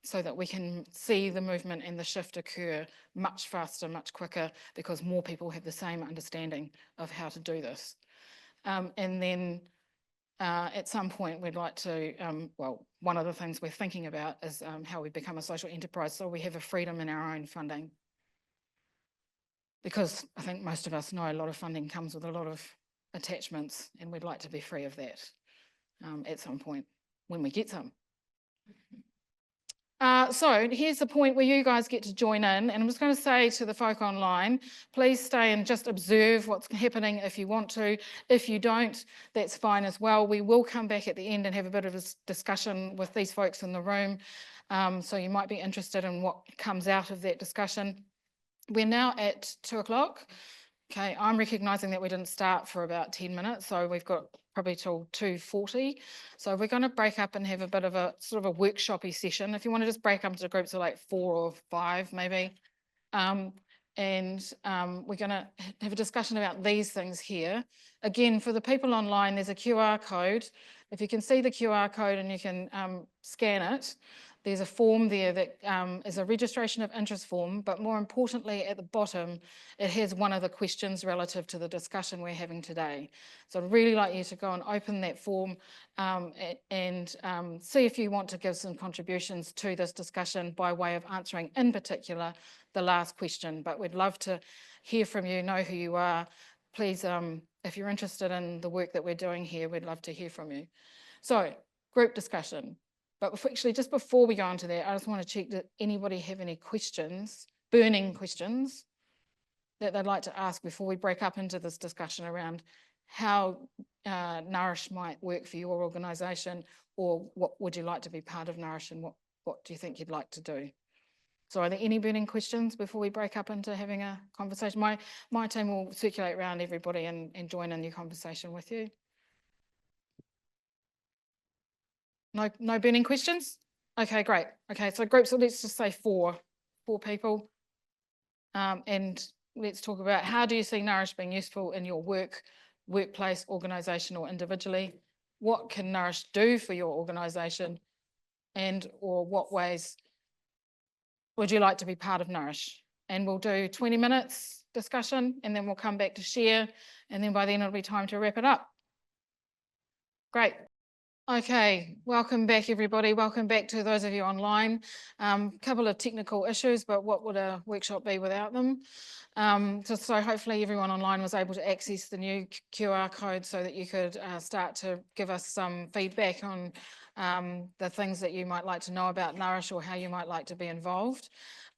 so that we can see the movement and the shift occur much faster, much quicker, because more people have the same understanding of how to do this. And then at some point, we'd like to, well, one of the things we're thinking about is how we become a social enterprise, so we have a freedom in our own funding. Because I think most of us know a lot of funding comes with a lot of attachments, and we'd like to be free of that at some point when we get some. So here's the point where you guys get to join in, and I'm just going to say to the folk online, please stay and just observe what's happening if you want to. If you don't, that's fine as well. We will come back at the end and have a bit of a discussion with these folks in the room, so you might be interested in what comes out of that discussion. We're now at 2 o'clock. Okay, I'm recognising that we didn't start for about 10 minutes, so we've got probably till 2:40. So we're going to break up and have a bit of a sort of a workshopy session. If you want to just break up into groups of like 4 or 5 maybe. We're going to have a discussion about these things here. Again, for the people online, there's a QR code. If you can see the QR code and you can scan it, there's a form there that is a registration of interest form, but more importantly, at the bottom, it has one of the questions relative to the discussion we're having today. So I'd really like you to go and open that form and see if you want to give some contributions to this discussion by way of answering, in particular, the last question. But we'd love to hear from you, know who you are. Please, if you're interested in the work that we're doing here, we'd love to hear from you. So, group discussion. But actually, just before we go into that, I just want to check, did anybody have any questions, burning questions, that they'd like to ask before we break up into this discussion around how Nourish might work for your organisation, or what would you like to be part of Nourish, and what do you think you'd like to do? So are there any burning questions before we break up into having a conversation? My team will circulate around everybody and join in your conversation with you. No burning questions? Okay, great. Okay, so groups, so let's just say four people. And let's talk about, how do you see Nourish being useful in your workplace, organisation, or individually? What can Nourish do for your organisation? And or what ways would you like to be part of Nourish? And we'll do 20 minutes discussion, and then we'll come back to share, and then by then it'll be time to wrap it up. Great. Okay, welcome back everybody. Welcome back to those of you online. Couple of technical issues, but what would a workshop be without them? So hopefully everyone online was able to access the new QR code so that you could start to give us some feedback on the things that you might like to know about Nourish, or how you might like to be involved.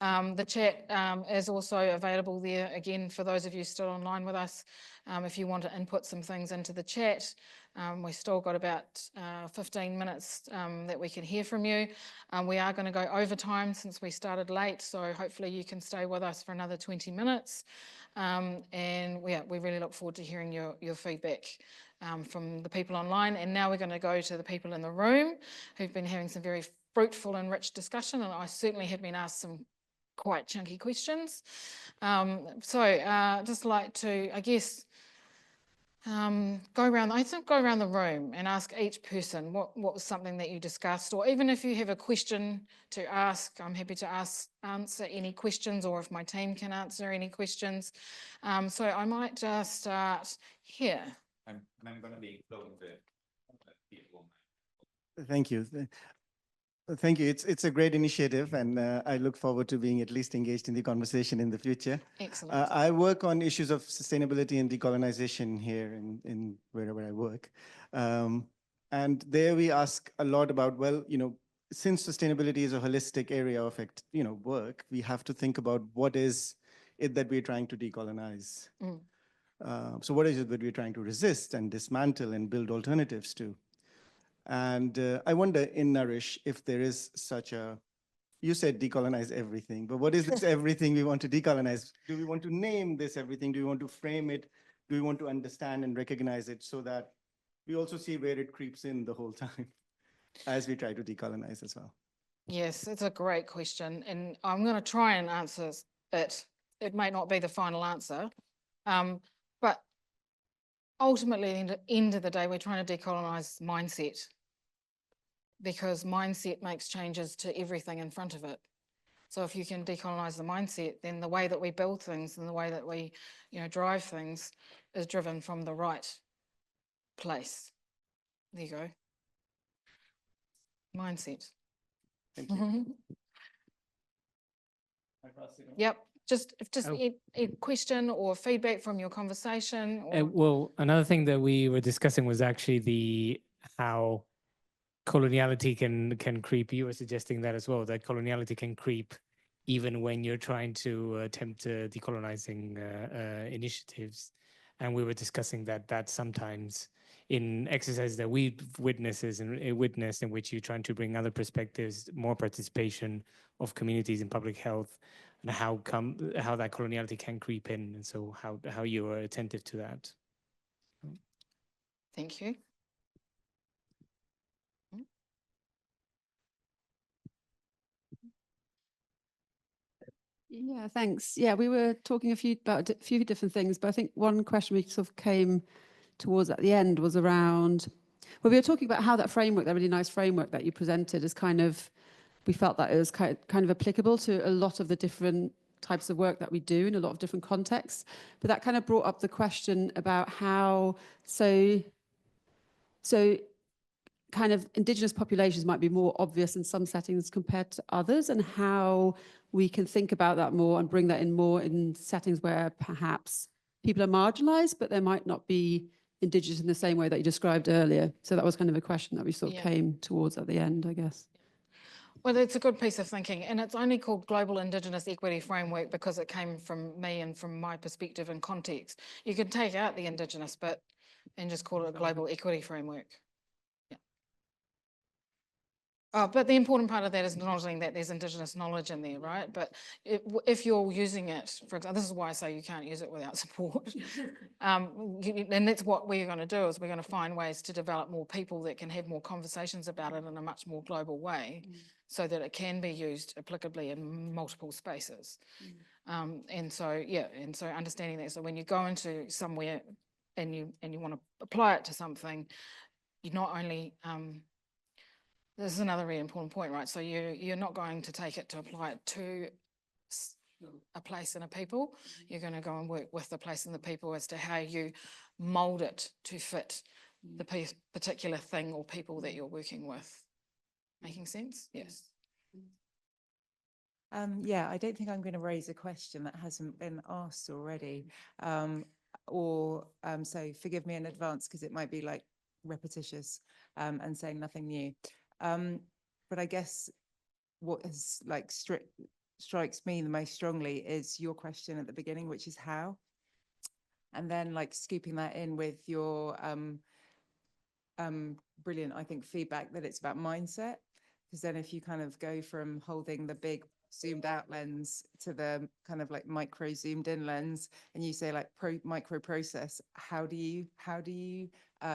The chat is also available there again for those of you still online with us. If you want to input some things into the chat. We've still got about 15 minutes that we can hear from you. We are going to go over time since we started late, so hopefully you can stay with us for another 20 minutes. And we really look forward to hearing your feedback from the people online. And now we're going to go to the people in the room who've been having some very fruitful and rich discussion, and I certainly have been asked some quite chunky questions. Just like to, I guess, go around the room and ask each person what was something that you discussed, or even if you have a question to ask, I'm happy to answer any questions, or if my team can answer any questions. So I might just start here. I'm going to be closing the people. Thank you. Thank you. It's a great initiative, and I look forward to being at least engaged in the conversation in the future. Excellent. I work on issues of sustainability and decolonization here in wherever I work. And there we ask a lot about, well, since sustainability is a holistic area of work, we have to think about what is it that we're trying to decolonize. So what is it that we're trying to resist and dismantle and build alternatives to? And I wonder in Nourish if there is such a, you said decolonize everything, but what is this everything we want to decolonize? Do we want to name this everything? Do we want to frame it? Do we want to understand and recognize it so that we also see where it creeps in the whole time as we try to decolonize as well? Yes, it's a great question, and I'm going to try and answer it. It may not be the final answer, but ultimately, at the end of the day, we're trying to decolonize mindset. because mindset makes changes to everything in front of it. So if you can decolonize the mindset, then the way that we build things and the way that we, drive things is driven from the right place. There you go. Mindset. Thank you. Yep. Just Oh. a question or feedback from your conversation. Or... Well, another thing that we were discussing was actually how coloniality can creep. You were suggesting that as well, that coloniality can creep even when you're trying to attempt decolonizing initiatives. And we were discussing that sometimes in exercises that we've witnessed in which you're trying to bring other perspectives, more participation of communities in public health, and how that coloniality can creep in, and so how you are attentive to that. Thank you. Yeah, thanks. Yeah, we were talking about a few different things, but I think one question we sort of came towards at the end was around, well, we were talking about how that framework, that really nice framework that you presented, is kind of, we felt that it was kind of applicable to a lot of the different types of work that we do in a lot of different contexts. But that kind of brought up the question about how, so kind of Indigenous populations might be more obvious in some settings compared to others, and how we can think about that more and bring that in more in settings where perhaps people are marginalized, but they might not be Indigenous in the same way that you described earlier. So that was kind of a question that we sort of came towards at the end, I guess. Well, it's a good piece of thinking, and it's only called Global Indigenous Equity Framework because it came from me and from my perspective and context. You could take out the Indigenous bit and just call it a Global Equity Framework. Yeah. Oh, but the important part of that is acknowledging that there's Indigenous knowledge in there, right? But if you're using it, for example, this is why I say you can't use it without support. And that's what we're going to do, is we're going to find ways to develop more people that can have more conversations about it in a much more global way, so that it can be used applicably in multiple spaces. And so understanding that, so when you go into somewhere and you want to apply it to something, you not only this is another really important point, right? So you're not going to take it to apply it to a place and a people. You're going to go and work with the place and the people as to how you mold it to fit the particular thing or people that you're working with. Making sense? Yes. Yeah, I don't think I'm going to raise a question that hasn't been asked already. So forgive me in advance because it might be like repetitious and saying nothing new. But I guess what has like strikes me the most strongly is your question at the beginning, which is how, and then like scooping that in with your brilliant, I think, feedback that it's about mindset. Because then if you kind of go from holding the big zoomed out lens to the kind of like micro zoomed in lens, and you say like micro process, how do you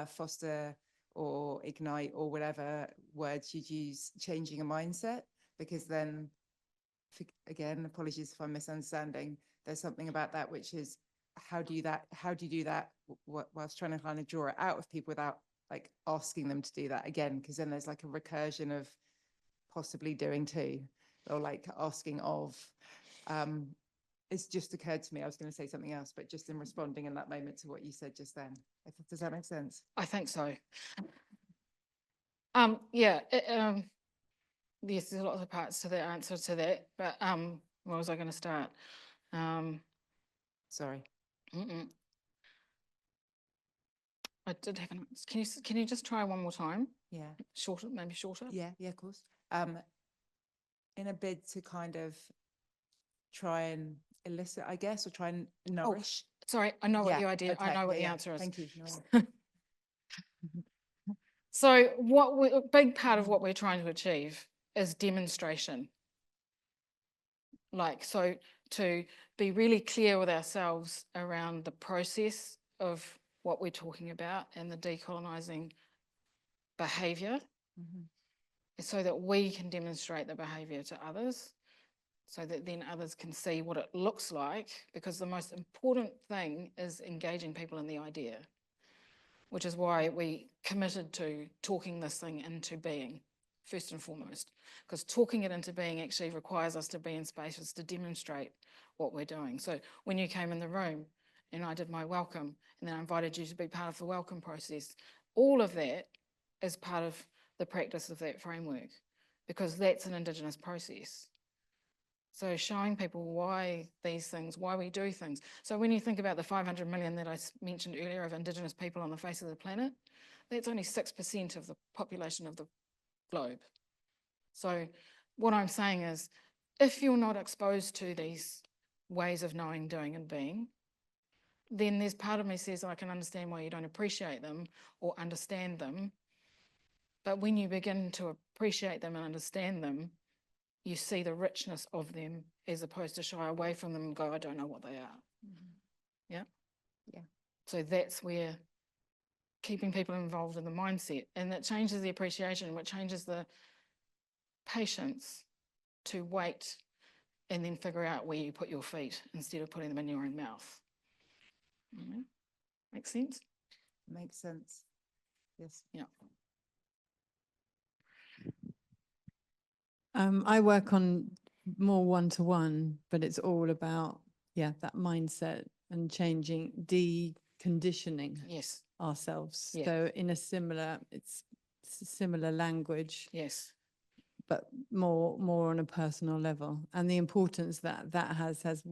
foster or ignite or whatever words you'd use changing a mindset? Because then, again, apologies if I'm misunderstanding, there's something about that which is how do you do that whilst trying to kind of draw it out of people without like asking them to do that again, because then there's like a recursion of possibly doing too, or like asking of. It's just occurred to me, I was going to say something else, but just in responding in that moment to what you said just then. Does that make sense? I think so. Yes, there's lots of parts to the answer to that, but where was I going to start? Sorry. I did have an answer. Can you just try one more time? Yeah. Shorter, maybe shorter? Yeah, of course. In a bid to kind of try and elicit, I guess, or try and nourish. Oh, sorry, I know what your idea. Okay, I know what the answer is. Thank you. So a big part of what we're trying to achieve is demonstration. Like, so to be really clear with ourselves around the process of what we're talking about and the decolonising behaviour, so that we can demonstrate the behaviour to others, so that then others can see what it looks like, because the most important thing is engaging people in the idea, which is why we committed to talking this thing into being. first and foremost, because talking it into being actually requires us to be in spaces to demonstrate what we're doing. So when you came in the room and I did my welcome, and then I invited you to be part of the welcome process, all of that is part of the practice of that framework, because that's an Indigenous process. So showing people why these things, why we do things. So when you think about the 500 million that I mentioned earlier of Indigenous people on the face of the planet, that's only 6% of the population of the globe. So what I'm saying is, if you're not exposed to these ways of knowing, doing and being, then there's part of me says I can understand why you don't appreciate them or understand them. But when you begin to appreciate them and understand them, you see the richness of them as opposed to shy away from them and go, I don't know what they are. Yeah? Yeah. So that's where keeping people involved in the mindset, and that changes the appreciation, which changes the patience to wait and then figure out where you put your feet instead of putting them in your own mouth. Make sense? Makes sense. Yes. Yeah. I work on more one-to-one, but it's all about, that mindset and changing, deconditioning Yes. ourselves. Yeah. So in it's a similar language, Yes. but more on a personal level. And the importance that has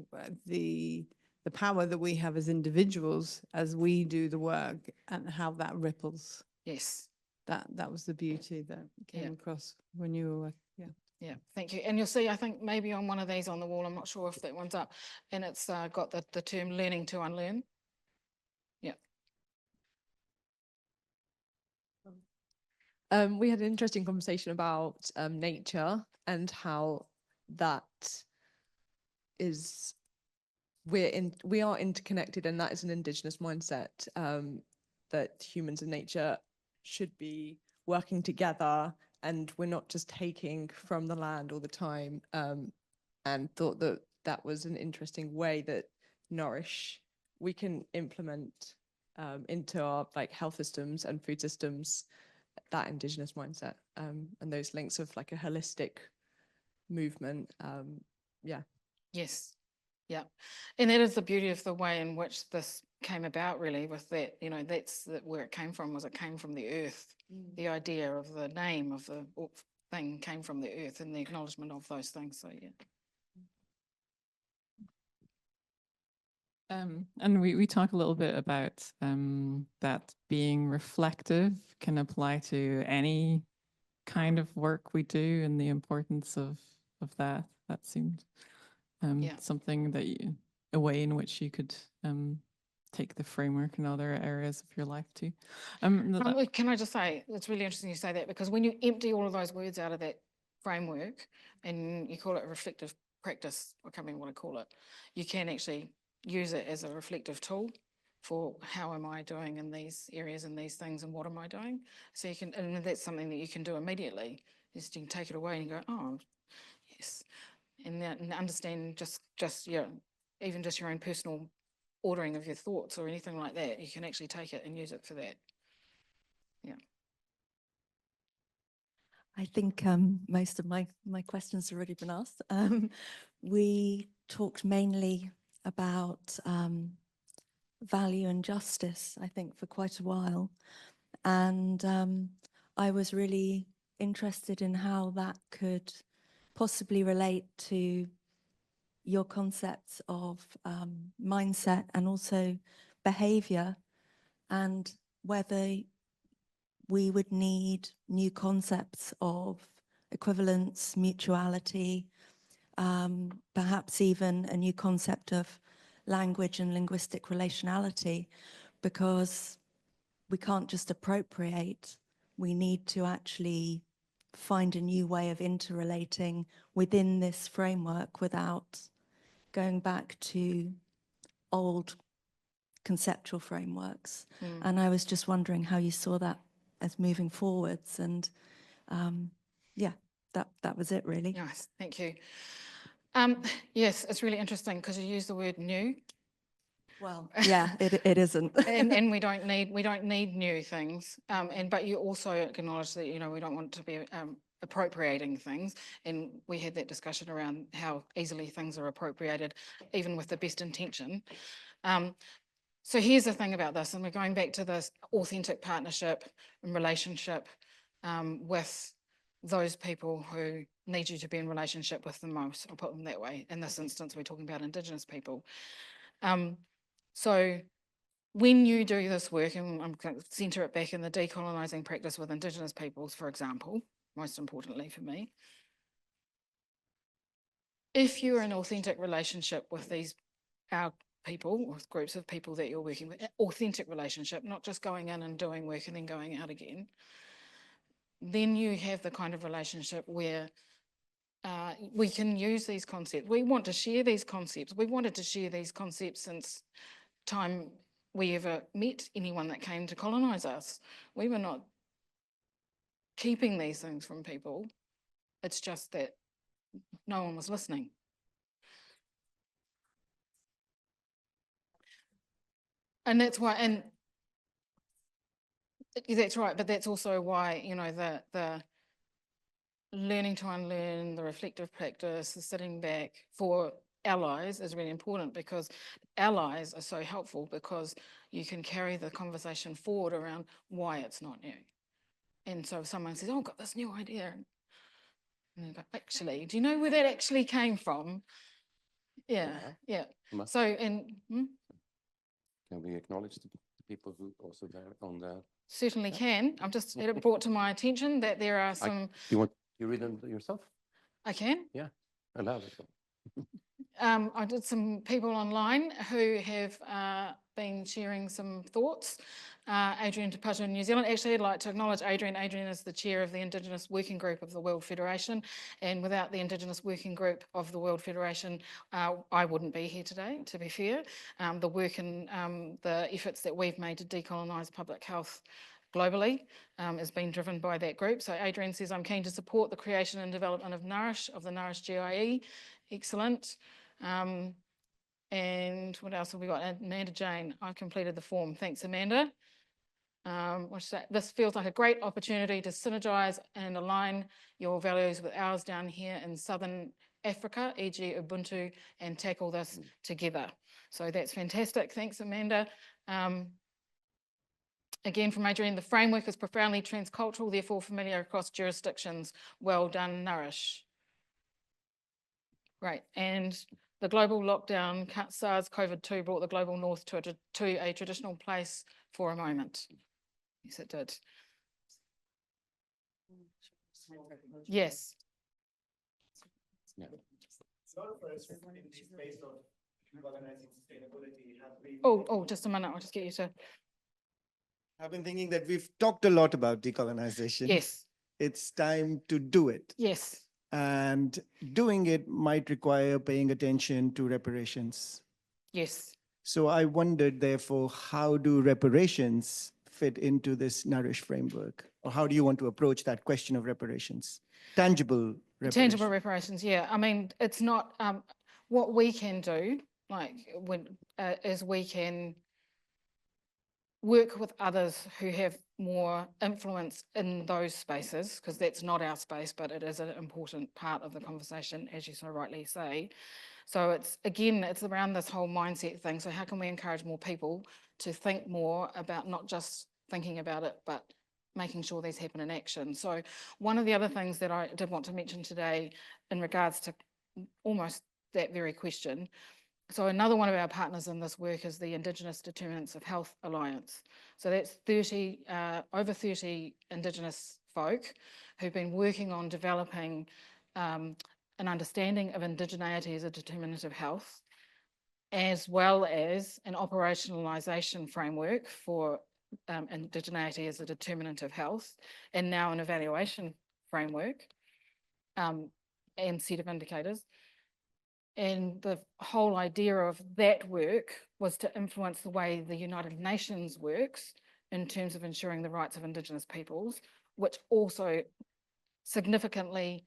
the power that we have as individuals as we do the work and how that ripples. Yes. That was the beauty that came across when you were working. Yeah, thank you. And you'll see, I think maybe on one of these on the wall, I'm not sure if that one's up, and it's got the term learning to unlearn. Yeah. We had an interesting conversation about nature and how that is, we are interconnected, and that is an Indigenous mindset, that humans and nature should be working together, and we're not just taking from the land all the time, and thought that that was an interesting way that Nourish we can implement into our health systems and food systems, that Indigenous mindset, and those links of a holistic movement. Yeah. Yes. Yeah. And that is the beauty of the way in which this came about, really, with that, that's where it came from, was it came from the earth. The idea of the name of the thing came from the earth and the acknowledgement of those things. So, yeah. And we talk a little bit about that being reflective can apply to any kind of work we do, and the importance of that. That seemed something that a way in which you could take the framework in other areas of your life too. Can I just say, it's really interesting you say that, because when you empty all of those words out of that framework and you call it a reflective practice, I can't remember what I call it, you can actually use it as a reflective tool for how am I doing in these areas and these things, and what am I doing? So you can, and that's something that you can do immediately, is you can take it away and go, oh, yes. And understand just even just your own personal ordering of your thoughts or anything like that, you can actually take it and use it for that. Yeah. I think most of my questions have already been asked. We talked mainly about value and justice, I think, for quite a while. And I was really interested in how that could possibly relate to your concepts of mindset and also behavior, and whether we would need new concepts of equivalence, mutuality, perhaps even a new concept of language and linguistic relationality, because we can't just appropriate, we need to actually find a new way of interrelating within this framework without going back to old conceptual frameworks. And I was just wondering how you saw that as moving forwards, and that was it really. Nice, thank you. Yes, it's really interesting because you use the word new. Well, yeah, it isn't. and we don't need new things. But you also acknowledge that we don't want to be appropriating things. And we had that discussion around how easily things are appropriated, even with the best intention. So here's the thing about this, and we're going back to this authentic partnership and relationship with those people who need you to be in relationship with the most. I'll put them that way. In this instance, we're talking about Indigenous people. So when you do this work, and I'm going to centre it back in the decolonising practice with Indigenous peoples, for example, most importantly for me, if you're in authentic relationship with these, our people, with groups of people that you're working with, authentic relationship, not just going in and doing work and then going out again, then you have the kind of relationship where we can use these concepts. We want to share these concepts. We wanted to share these concepts since time we ever met anyone that came to colonise us. We were not keeping these things from people. It's just that no one was listening. And that's why, and that's right, but that's also why, you know, the learning to unlearn, the reflective practice, the sitting back for allies is really important, because allies are so helpful because you can carry the conversation forward around why it's not new. And so if someone says, oh, I've got this new idea, and you go, actually, do you know where that actually came from? Yeah. So, and can we acknowledge the people who also there on the? Certainly can. I've just had it brought to my attention that there are some. You read them yourself? I can. Yeah, allow it. I did some people online who have been sharing some thoughts. Adrian Te-Patu in New Zealand. Actually, I'd like to acknowledge Adrian. Adrian is the chair of the Indigenous Working Group of the World Federation. And without the Indigenous Working Group of the World Federation, I wouldn't be here today, to be fair. The work and the efforts that we've made to decolonise public health globally is being driven by that group. So Adrian says, I'm keen to support the creation and development of NOURISH, of the NOURISH GIE. Excellent. And what else have we got? Amanda Jane, I've completed the form. Thanks, Amanda. This feels like a great opportunity to synergise and align your values with ours down here in Southern Africa, e.g. Ubuntu, and tackle this together. So that's fantastic. Thanks, Amanda. Again, from Adrian, the framework is profoundly transcultural, therefore familiar across jurisdictions. Well done, Nourish. Right, and the global lockdown, SARS-CoV-2 brought the global north to a traditional place for a moment. Yes, it did. Yes. Oh, just a minute. I'll just get you to. I've been thinking that we've talked a lot about decolonization. Yes. It's time to do it. Yes. And doing it might require paying attention to reparations. Yes. So I wondered, therefore, how do reparations fit into this NOURISH framework? Or how do you want to approach that question of reparations? Tangible reparations. Tangible reparations, yeah. I mean, it's not, what we can do, like, is we can work with others who have more influence in those spaces, because that's not our space, but it is an important part of the conversation, as you so rightly say. So it's, again, it's around this whole mindset thing. So how can we encourage more people to think more about not just thinking about it, but making sure these happen in action? So one of the other things that I did want to mention today in regards to almost that very question. So another one of our partners in this work is the Indigenous Determinants of Health Alliance. So that's over 30 Indigenous folk who've been working on developing an understanding of indigeneity as a determinant of health, as well as an operationalisation framework for indigeneity as a determinant of health, and now an evaluation framework and set of indicators. And the whole idea of that work was to influence the way the United Nations works in terms of ensuring the rights of Indigenous peoples, which also significantly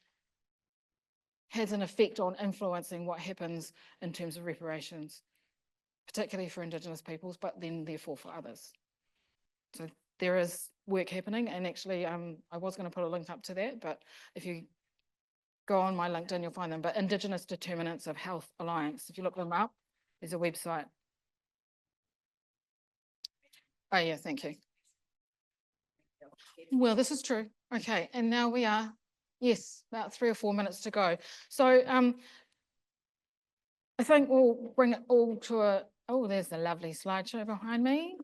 has an effect on influencing what happens in terms of reparations, particularly for Indigenous peoples, but then therefore for others. So there is work happening, and actually I was going to put a link up to that, but if you go on my LinkedIn, you'll find them. But Indigenous Determinants of Health Alliance, if you look them up, there's a website. Oh yeah, thank you. Well, this is true. Okay, and now we are, yes, about 3 or 4 minutes to go. So I think we'll bring it all to a, oh, there's the lovely slideshow behind me.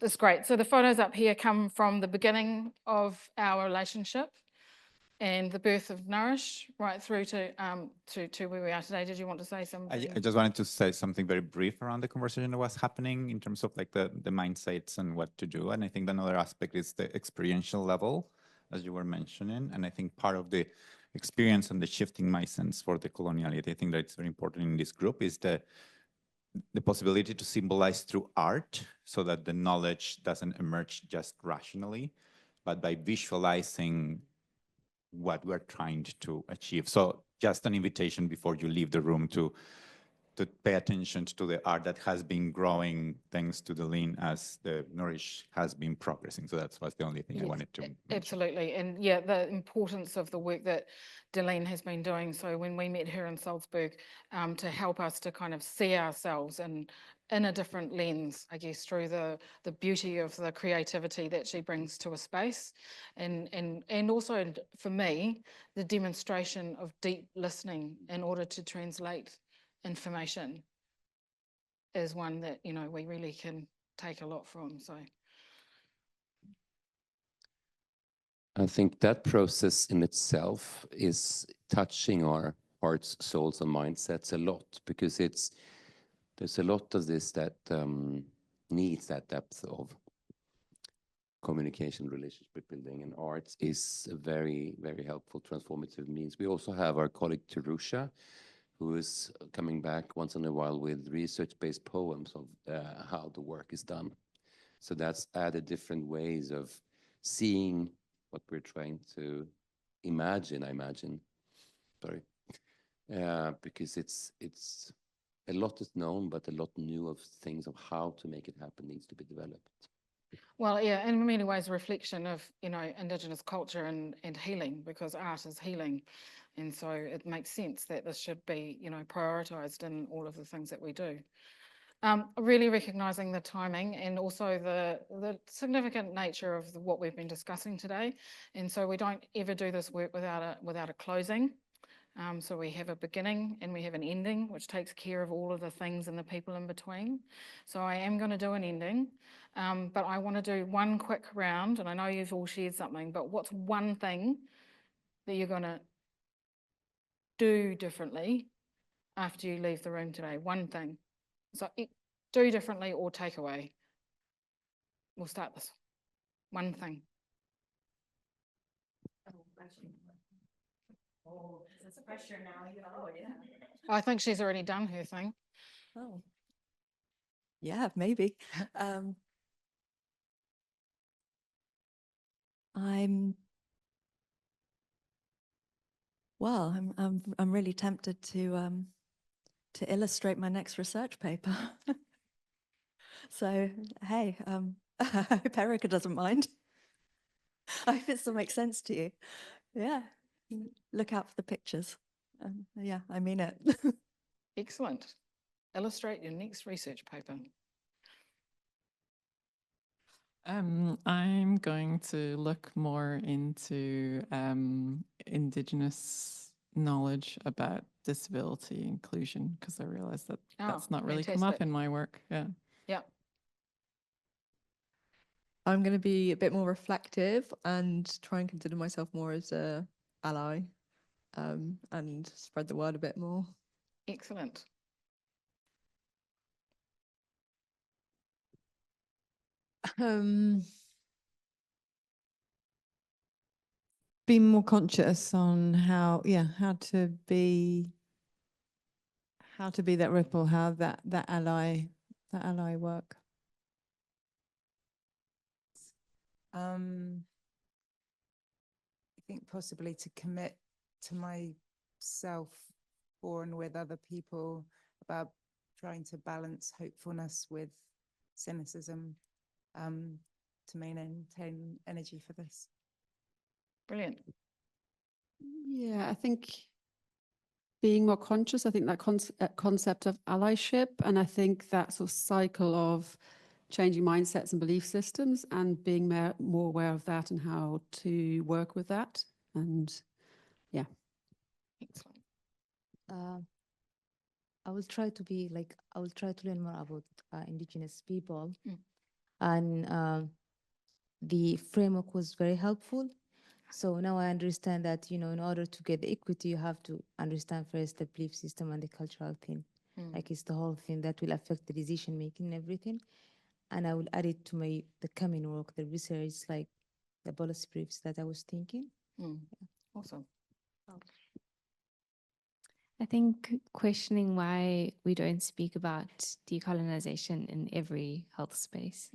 That's great. So the photos up here come from the beginning of our relationship and the birth of Nourish right through to where we are today. Did you want to say something? I just wanted to say something very brief around the conversation that was happening in terms of like the mindsets and what to do. And I think another aspect is the experiential level, as you were mentioning. And I think part of the experience and the shifting mindsets for the coloniality, I think that it's very important in this group, is the possibility to symbolize through art, so that the knowledge doesn't emerge just rationally, but by visualizing what we're trying to achieve. So just an invitation before you leave the room to pay attention to the art that has been growing thanks to the lean as the Nourish has been progressing. So that's the only thing I wanted to mention. Absolutely. And yeah, the importance of the work that Delene has been doing. So when we met her in Salzburg, to help us to kind of see ourselves and in a different lens, I guess, through the beauty of the creativity that she brings to a space. And also for me, the demonstration of deep listening in order to translate information is one that, you know, we really can take a lot from. So I think that process in itself is touching our hearts, souls, and mindsets a lot, because there's a lot of this that needs that depth of communication, relationship building, and arts is a very, very helpful transformative means. We also have our colleague Terusha, who is coming back once in a while with research-based poems of how the work is done. So that's added different ways of seeing what we're trying to imagine, sorry. Because it's a lot is known, but a lot new of things of how to make it happen needs to be developed. well, yeah, in many ways, a reflection of, you know, Indigenous culture and healing, because art is healing. And so it makes sense that this should be, you know, prioritised in all of the things that we do. Really recognising the timing and also the significant nature of what we've been discussing today. And so we don't ever do this work without a closing. So we have a beginning and we have an ending, which takes care of all of the things and the people in between. So I am going to do an ending, but I want to do one quick round, and I know you've all shared something, but what's one thing that you're going to do differently after you leave the room today? One thing. So do differently or take away. We'll start this. One thing. Oh, it's pressure now. Oh, yeah. I think she's already done her thing. Oh, yeah, maybe. I'm really tempted to illustrate my next research paper. So, hey, I hope Erica doesn't mind. I hope it still makes sense to you. Yeah, look out for the pictures. Yeah, I mean it. Excellent. Illustrate your next research paper. I'm going to look more into Indigenous knowledge about disability inclusion, because I realize that that's not really come up in my work. Yeah. Yeah. I'm going to be a bit more reflective and try and consider myself more as a ally, and spread the word a bit more. Excellent. Be more conscious on how to be that ripple, how that ally work. I think possibly to commit to myself for and with other people about trying to balance hopefulness with cynicism to maintain energy for this. Brilliant. Yeah, I think being more conscious, I think that concept of allyship, and I think that sort of cycle of changing mindsets and belief systems and being more aware of that and how to work with that. And yeah. Excellent. I will try to be like, I will try to learn more about Indigenous people. Mm. And the framework was very helpful. So now I understand that, you know, in order to get the equity, you have to understand first the belief system and the cultural thing. Mm. Like it's the whole thing that will affect the decision making and everything. And I will add it to the coming work, the research, like the policy briefs that I was thinking. Mm. Awesome. I think questioning why we don't speak about decolonization in every health space.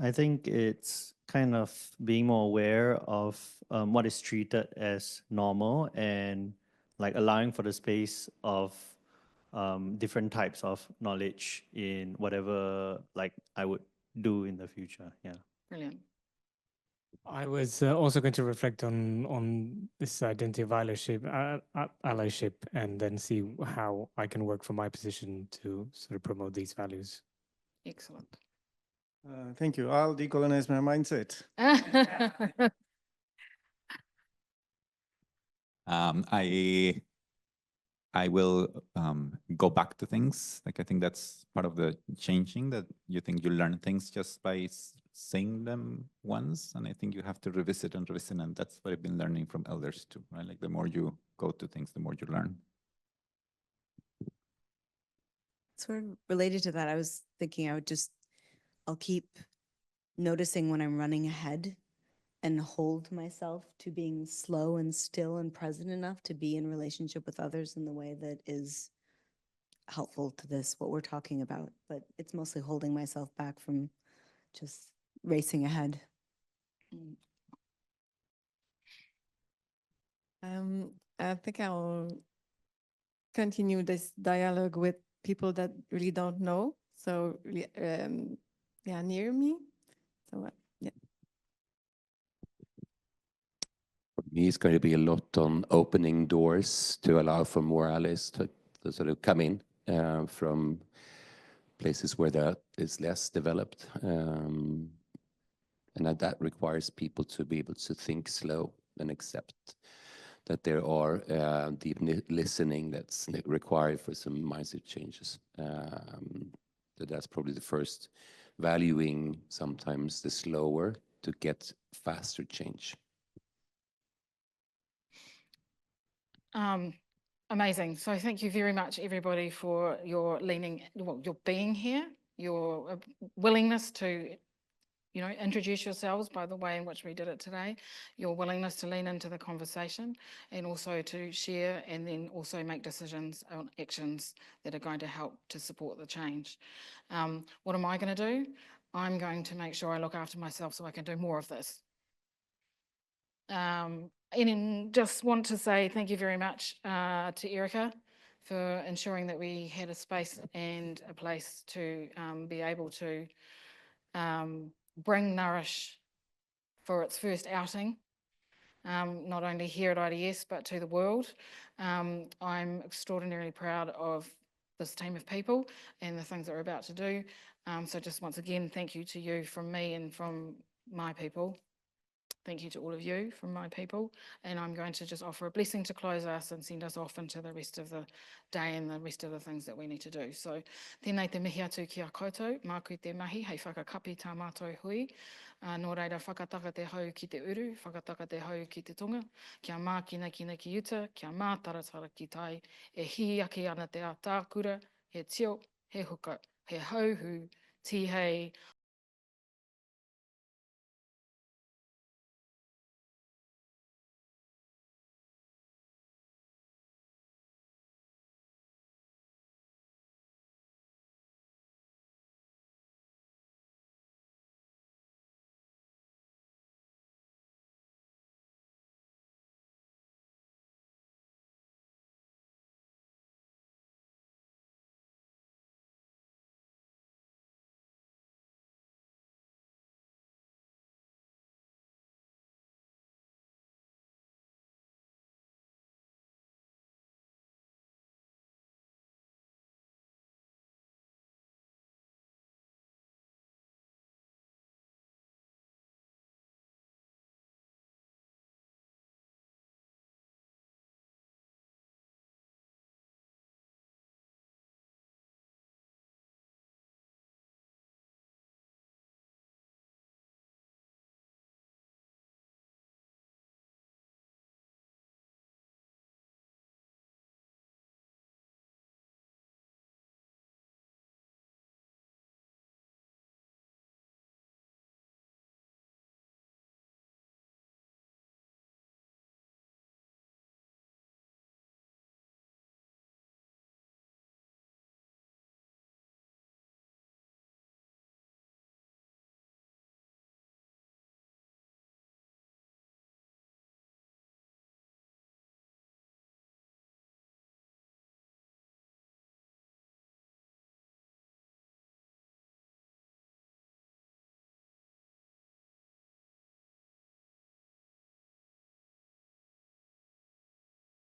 I think it's kind of being more aware of what is treated as normal and like allowing for the space of different types of knowledge in whatever like I would do in the future. Yeah. Brilliant. I was also going to reflect on this identity of allyship, and then see how I can work from my position to sort of promote these values. Excellent. Thank you. I'll decolonize my mindset. I will go back to things. Like I think that's part of the changing, that you think you learn things just by saying them once, and I think you have to revisit, and that's what I've been learning from elders too, right? Like the more you go to things, the more you learn. Sort of related to that, I was thinking I'll keep noticing when I'm running ahead and hold myself to being slow and still and present enough to be in relationship with others in the way that is helpful to this, what we're talking about. But it's mostly holding myself back from just racing ahead. I think I'll continue this dialogue with people that really don't know. So yeah, near me. So yeah. For me, it's going to be a lot on opening doors to allow for more allies to sort of come in from places where that is less developed. And that requires people to be able to think slow and accept that there are deep listening that's required for some mindset changes. That's probably the first, valuing sometimes the slower to get faster change. Amazing. So thank you very much, everybody, for your your being here, your willingness to, introduce yourselves by the way in which we did it today, your willingness to lean into the conversation, and also to share and then also make decisions on actions that are going to help to support the change. What am I going to do? I'm going to make sure I look after myself so I can do more of this. And just want to say thank you very much to Erica for ensuring that we had a space and a place to be able to bring Nourish for its first outing, not only here at IDS, but to the world. I'm extraordinarily proud of this team of people and the things that we're about to do. So just once again, thank you to you from me and from my people. Thank you to all of you from my people. And I'm going to just offer a blessing to close us and send us off into the rest of the day and the rest of the things that we need to do. So, tēnei te mihi atu ki a koutou, māku te mahi, hei whakakapi tā mātou hui. Nō reira, whakataka te hau ki te uru, whakataka te hau ki te tonga, kia mā kina ki uta, kia mā taratara ki tai, e hi aki ana te a tākura, he tio, he huka, he hauhu, tihei,